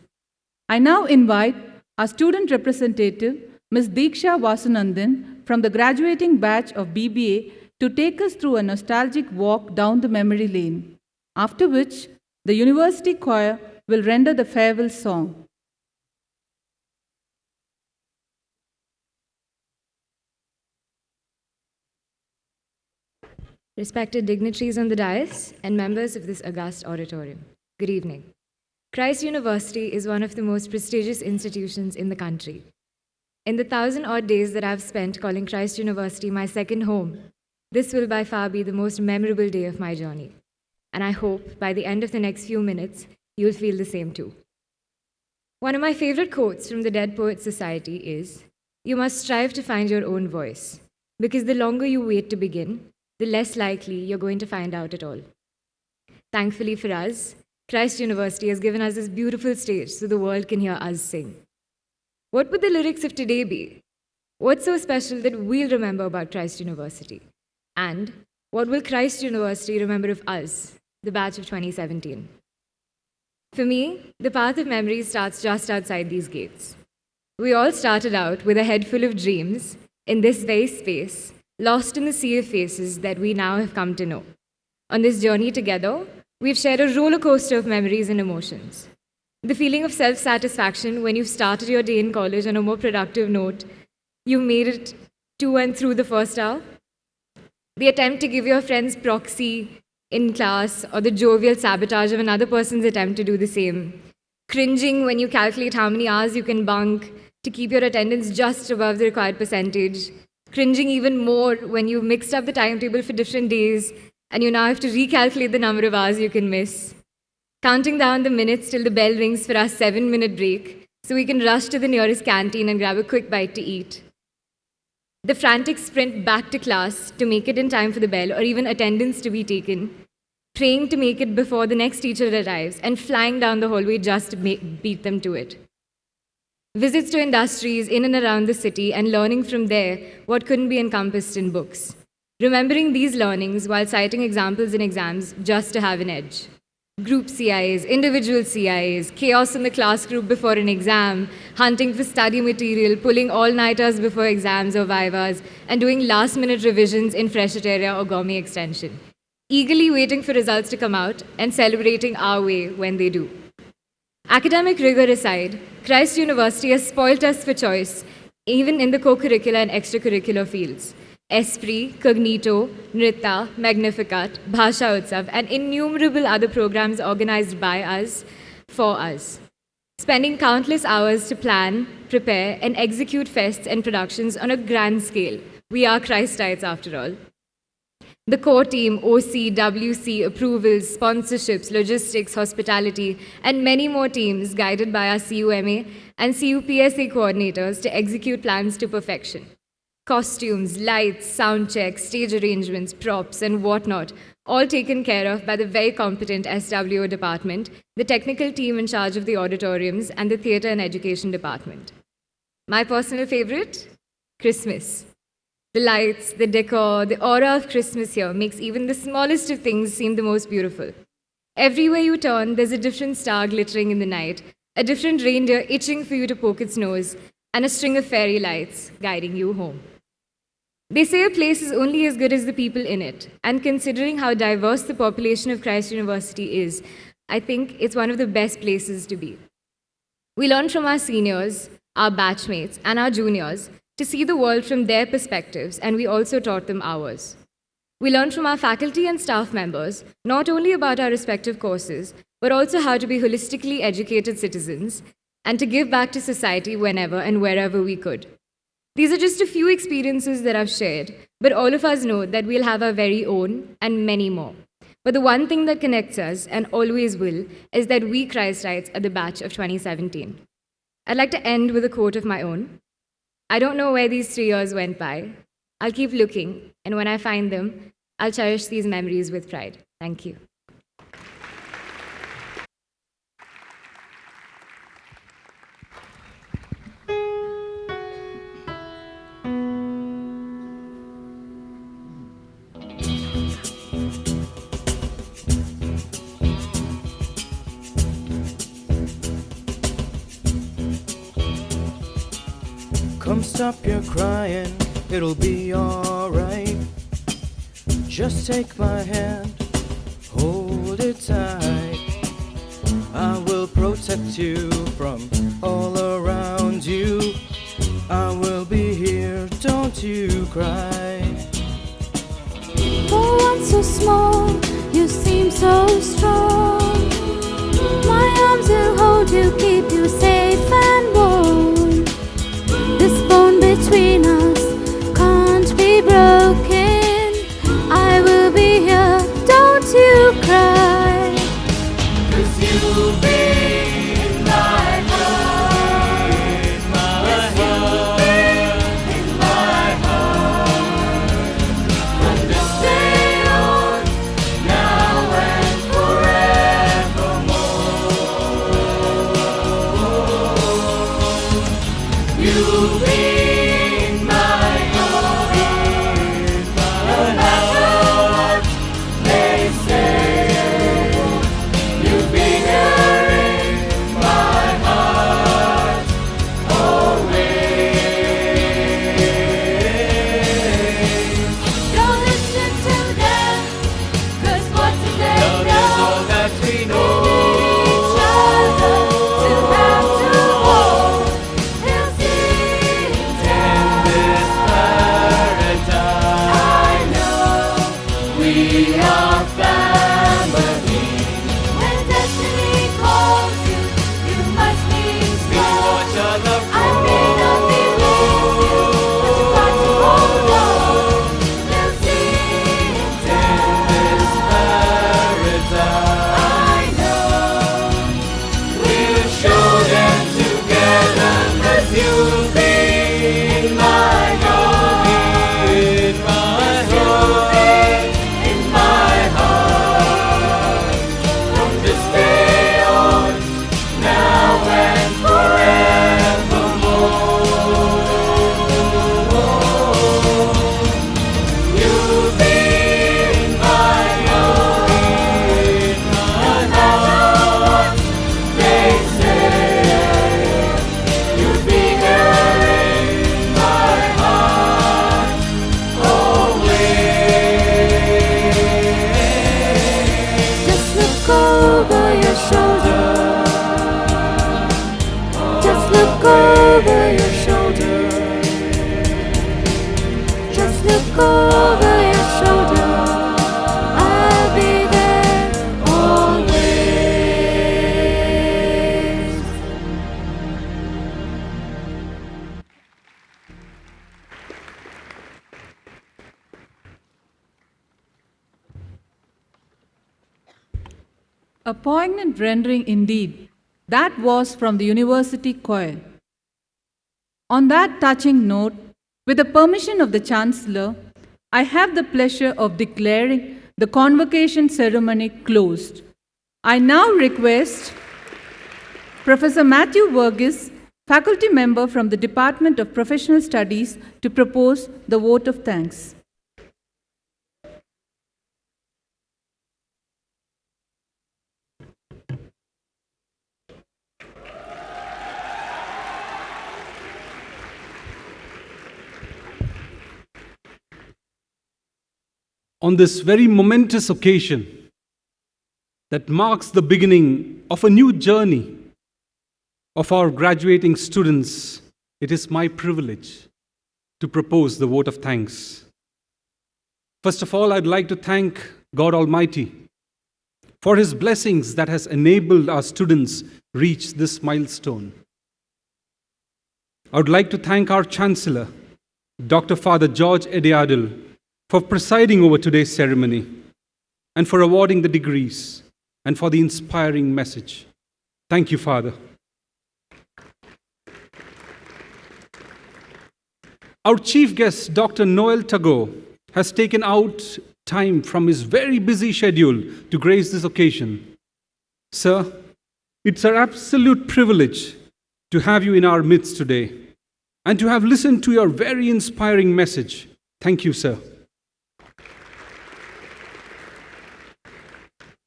I now invite our student representative, Ms. Deeksha Vasanandan, from the graduating batch of BBA to take us through a nostalgic walk down the memory lane, after which the university choir will render the farewell song. Respected dignitaries on the dais and members of this august auditorium, good evening. Christ University is one of the most prestigious institutions in the country. In the 1,000-odd days that I've spent calling Christ University my second home, this will by far be the most memorable day of my journey. And I hope by the end of the next few minutes, you'll feel the same too. One of my favorite quotes from the Dead Poets Society is, "You must strive to find your own voice, because the longer you wait to begin, the less likely you're going to find out at all." Thankfully for us, Christ University has given us this beautiful stage so the world can hear us sing. What would the lyrics of today be? What's so special that we'll remember about Christ University? And what will Christ University remember of us, the batch of 2017? For me, the path of memory starts just outside these gates. We all started out with a head full of dreams in this very space, lost in the sea of faces that we now have come to know. On this journey together, we've shared a roller coaster of memories and emotions. The feeling of self-satisfaction when you've started your day in college on a more productive note, you made it to and through the first hour. The attempt to give your friends proxy in class, or the jovial sabotage of another person's attempt to do the same. Cringing when you calculate how many hours you can bunk to keep your attendance just above the required percentage. Cringing even more when you've mixed up the timetable for different days and you now have to recalculate the number of hours you can miss. Counting down the minutes till the bell rings for our 7-minute break so we can rush to the nearest canteen and grab a quick bite to eat. The frantic sprint back to class to make it in time for the bell or even attendance to be taken. Praying to make it before the next teacher arrives and flying down the hallway just to beat them to it. Visits to industries in and around the city and learning from there what couldn't be encompassed in books. Remembering these learnings while citing examples in exams just to have an edge. Group CIAs, individual CIAs, chaos in the class group before an exam, hunting for study material, pulling all-nighters before exams or vivas, and doing last-minute revisions in Fresheteria or Gourmet Extension. Eagerly waiting for results to come out and celebrating our way when they do. Academic rigor aside, Christ University has spoilt us for choice, even in the co-curricular and extracurricular fields. Esprit, Cognito, Nritta, Magnificat, Bhasha Utsav, and innumerable other programs organized by us, for us. Spending countless hours to plan, prepare, and execute fests and productions on a grand scale. We are Christites after all. The core team, OC, WC, approvals, sponsorships, logistics, hospitality, and many more teams guided by our CUMA and CUPSA coordinators to execute plans to perfection. Costumes, lights, sound checks, stage arrangements, props, and whatnot, all taken care of by the very competent SWO department, the technical team in charge of the auditoriums, and the theatre and education department. My personal favorite? Christmas. The lights, the decor, the aura of Christmas here makes even the smallest of things seem the most beautiful. Everywhere you turn, there's a different star glittering in the night, a different reindeer itching for you to poke its nose, and a string of fairy lights guiding you home. They say a place is only as good as the people in it, and considering how diverse the population of Christ University is, I think it's one of the best places to be. We learn from our seniors, our batchmates, and our juniors to see the world from their perspectives, and we also taught them ours. We learn from our faculty and staff members not only about our respective courses, but also how to be holistically educated citizens and to give back to society whenever and wherever we could. These are just a few experiences that I've shared, but all of us know that we'll have our very own and many more. But the one thing that connects us, and always will, is that we Christites are the batch of 2017. I'd like to end with a quote of my own. I don't know where these 3 years went by. I'll keep looking, and when I find them, I'll cherish these memories with pride. Thank you. Come stop your crying, it'll be alright. Just take my hand, hold it tight. I will protect you from all around you. I will be here, don't you cry. For one so small, you seem so strong. My arms will hold you, keep you safe and warm. This bond between us can't be broken. I will be here, don't you cry. 'Cause you'll be in my heart. You'll be in my heart. From this day on, now and forevermore. You'll be in my heart. No matter what they say, you'll be here in my heart always. Don't listen to them, 'cause what do they know? All that we know. We need each other to have to hold. They'll see down this paradise. I know we are family. When destiny calls you, you must be strong. I may not be with you, but you've got to hold on. They'll see down this paradise. I know we'll show them together, 'cause you'll be in my heart. In my heart. In my heart. From this day on, now and forevermore. You'll be in my heart. No matter what they say, you'll be here in my heart always. Just look over your shoulder. Just look over your shoulder. Just look over your shoulder. I'll be there always. A poignant rendering indeed. That was from the University Choir. On that touching note, With the permission of the Chancellor, I have the pleasure of declaring the convocation ceremony closed. I now request Professor Matthew Verghese, faculty member from the Department of Professional Studies, to propose the vote of thanks. On this very momentous occasion that marks the beginning of a new journey of our graduating students, it is my privilege to propose the vote of thanks. First of all, I'd like to thank God Almighty for His blessings that has enabled our students reach this milestone. I would like to thank our Chancellor, Dr. Father George Ediadil, for presiding over today's ceremony and for awarding the degrees and for the inspiring message. Thank you, Father. Our chief guest, Dr. Noel Tagore, has taken out time from his very busy schedule to grace this occasion. Sir, it's our absolute privilege to have you in our midst today and to have listened to your very inspiring message. Thank you, sir.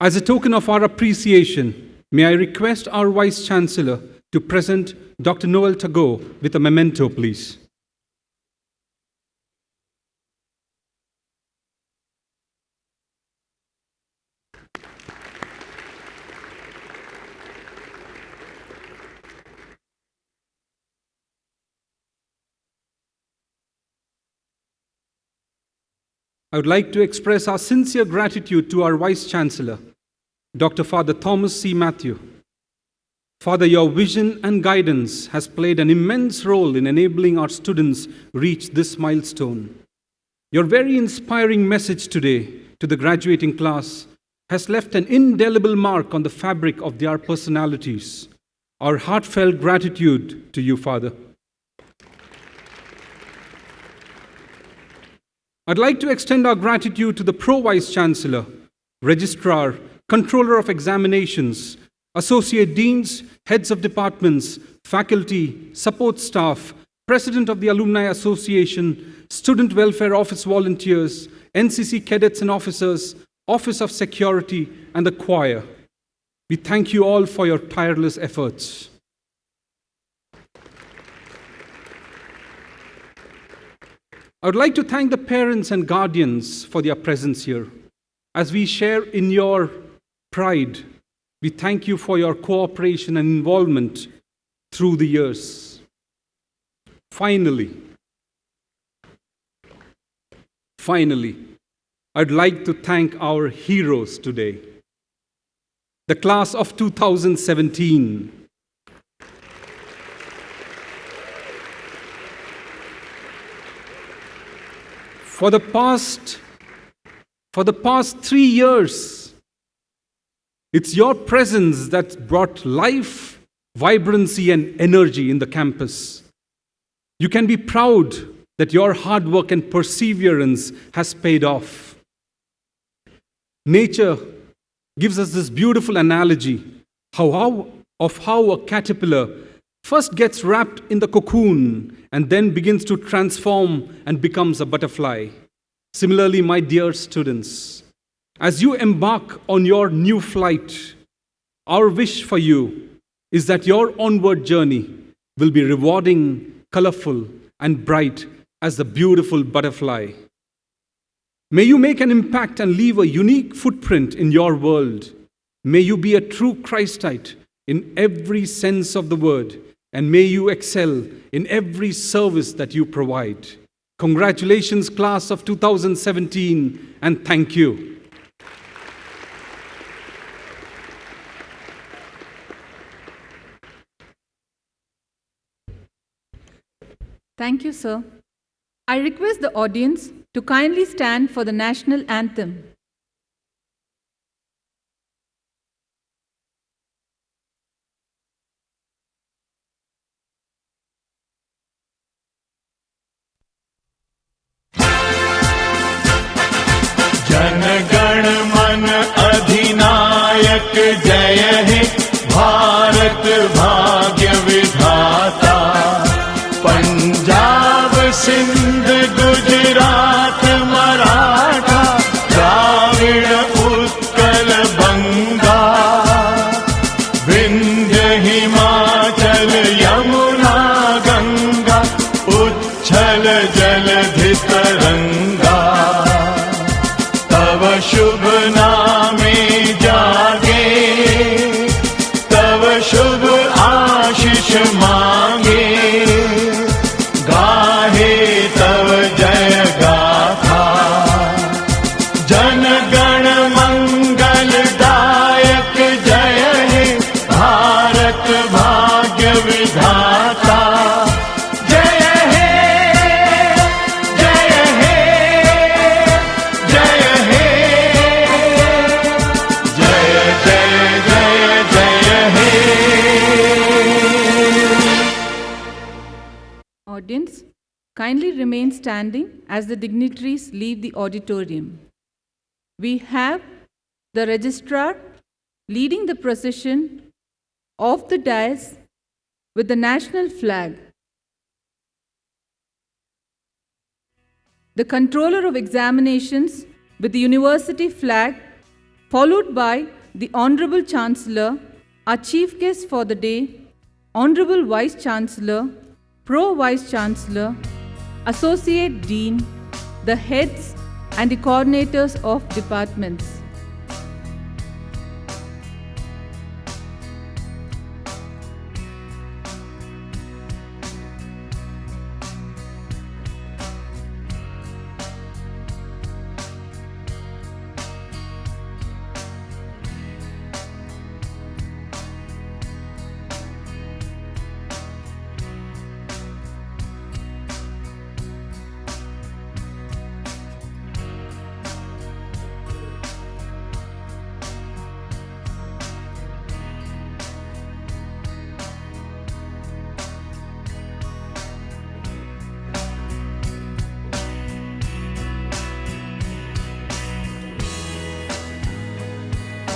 As a token of our appreciation, may I request our Vice Chancellor to present Dr. Noel Tagore with a memento, please. I would like to express our sincere gratitude to our Vice Chancellor, Dr. Father Thomas C. Matthew. Father, your vision and guidance has played an immense role in enabling our students reach this milestone. Your very inspiring message today to the graduating class has left an indelible mark on the fabric of their personalities. Our heartfelt gratitude to you, Father. I'd like to extend our gratitude to the Pro-Vice Chancellor, Registrar, Controller of Examinations, Associate Deans, Heads of Departments, Faculty, Support Staff, President of the Alumni Association, Student Welfare Office Volunteers, NCC Cadets and Officers, Office of Security, and the Choir. We thank you all for your tireless efforts. I would like to thank the parents and guardians for their presence here. As we share in your pride, we thank you for your cooperation and involvement through the years. Finally, I'd like to thank our heroes today, the class of 2017. For the past 3 years, it's your presence that brought life, vibrancy, and energy in the campus. You can be proud that your hard work and perseverance has paid off. Nature gives us this beautiful analogy of how a caterpillar first gets wrapped in the cocoon and then begins to transform and becomes a butterfly. Similarly, my dear students, as you embark on your new flight, our wish for you is that your onward journey will be rewarding, colorful, and bright as the beautiful butterfly. May you make an impact and leave a unique footprint in your world. May you be a true Christite in every sense of the word, and may you excel in every service that you provide. Congratulations, class of 2017, and thank you. Thank you, sir. I request the audience to kindly stand for the national anthem. तरंगा तव शुभ नामे जागे तव शुभ आशीष मांगे गाहे तव जय गाथा जन गण मंगलदायक जय हे भारत भाग्य विधाता जय हे जय हे जय हे जय जय जय जय हे. Audience, kindly remain standing as the dignitaries leave the auditorium. We have the registrar leading the procession of the dais with the national flag. The controller of examinations with the university flag, followed by the Honorable Chancellor, our chief guest for the day, Honorable Vice Chancellor, Pro Vice Chancellor, Associate Dean, the heads and the coordinators of departments.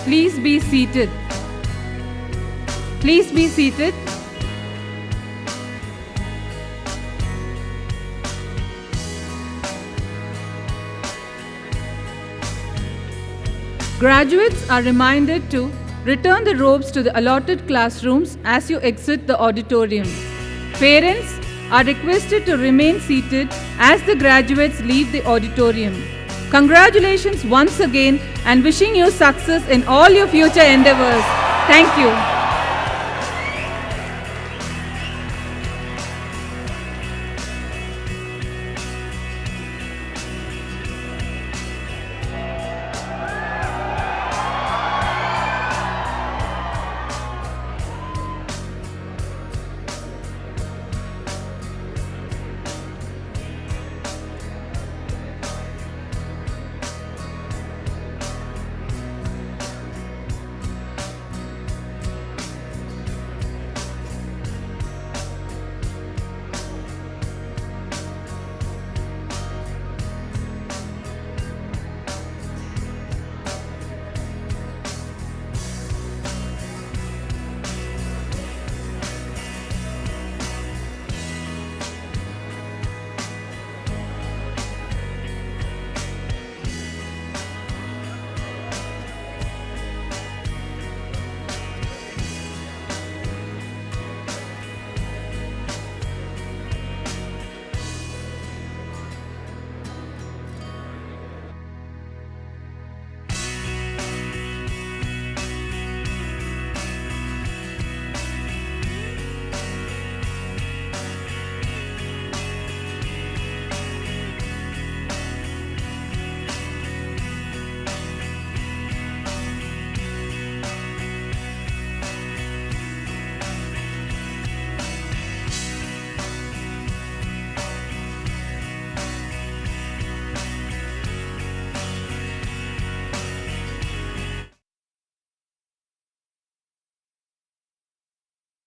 Please be seated. Please be seated. Graduates are reminded to return the robes to the allotted classrooms as you exit the auditorium. Parents are requested to remain seated as the graduates leave the auditorium. Congratulations once again and wishing you success in all your future endeavors. Thank you.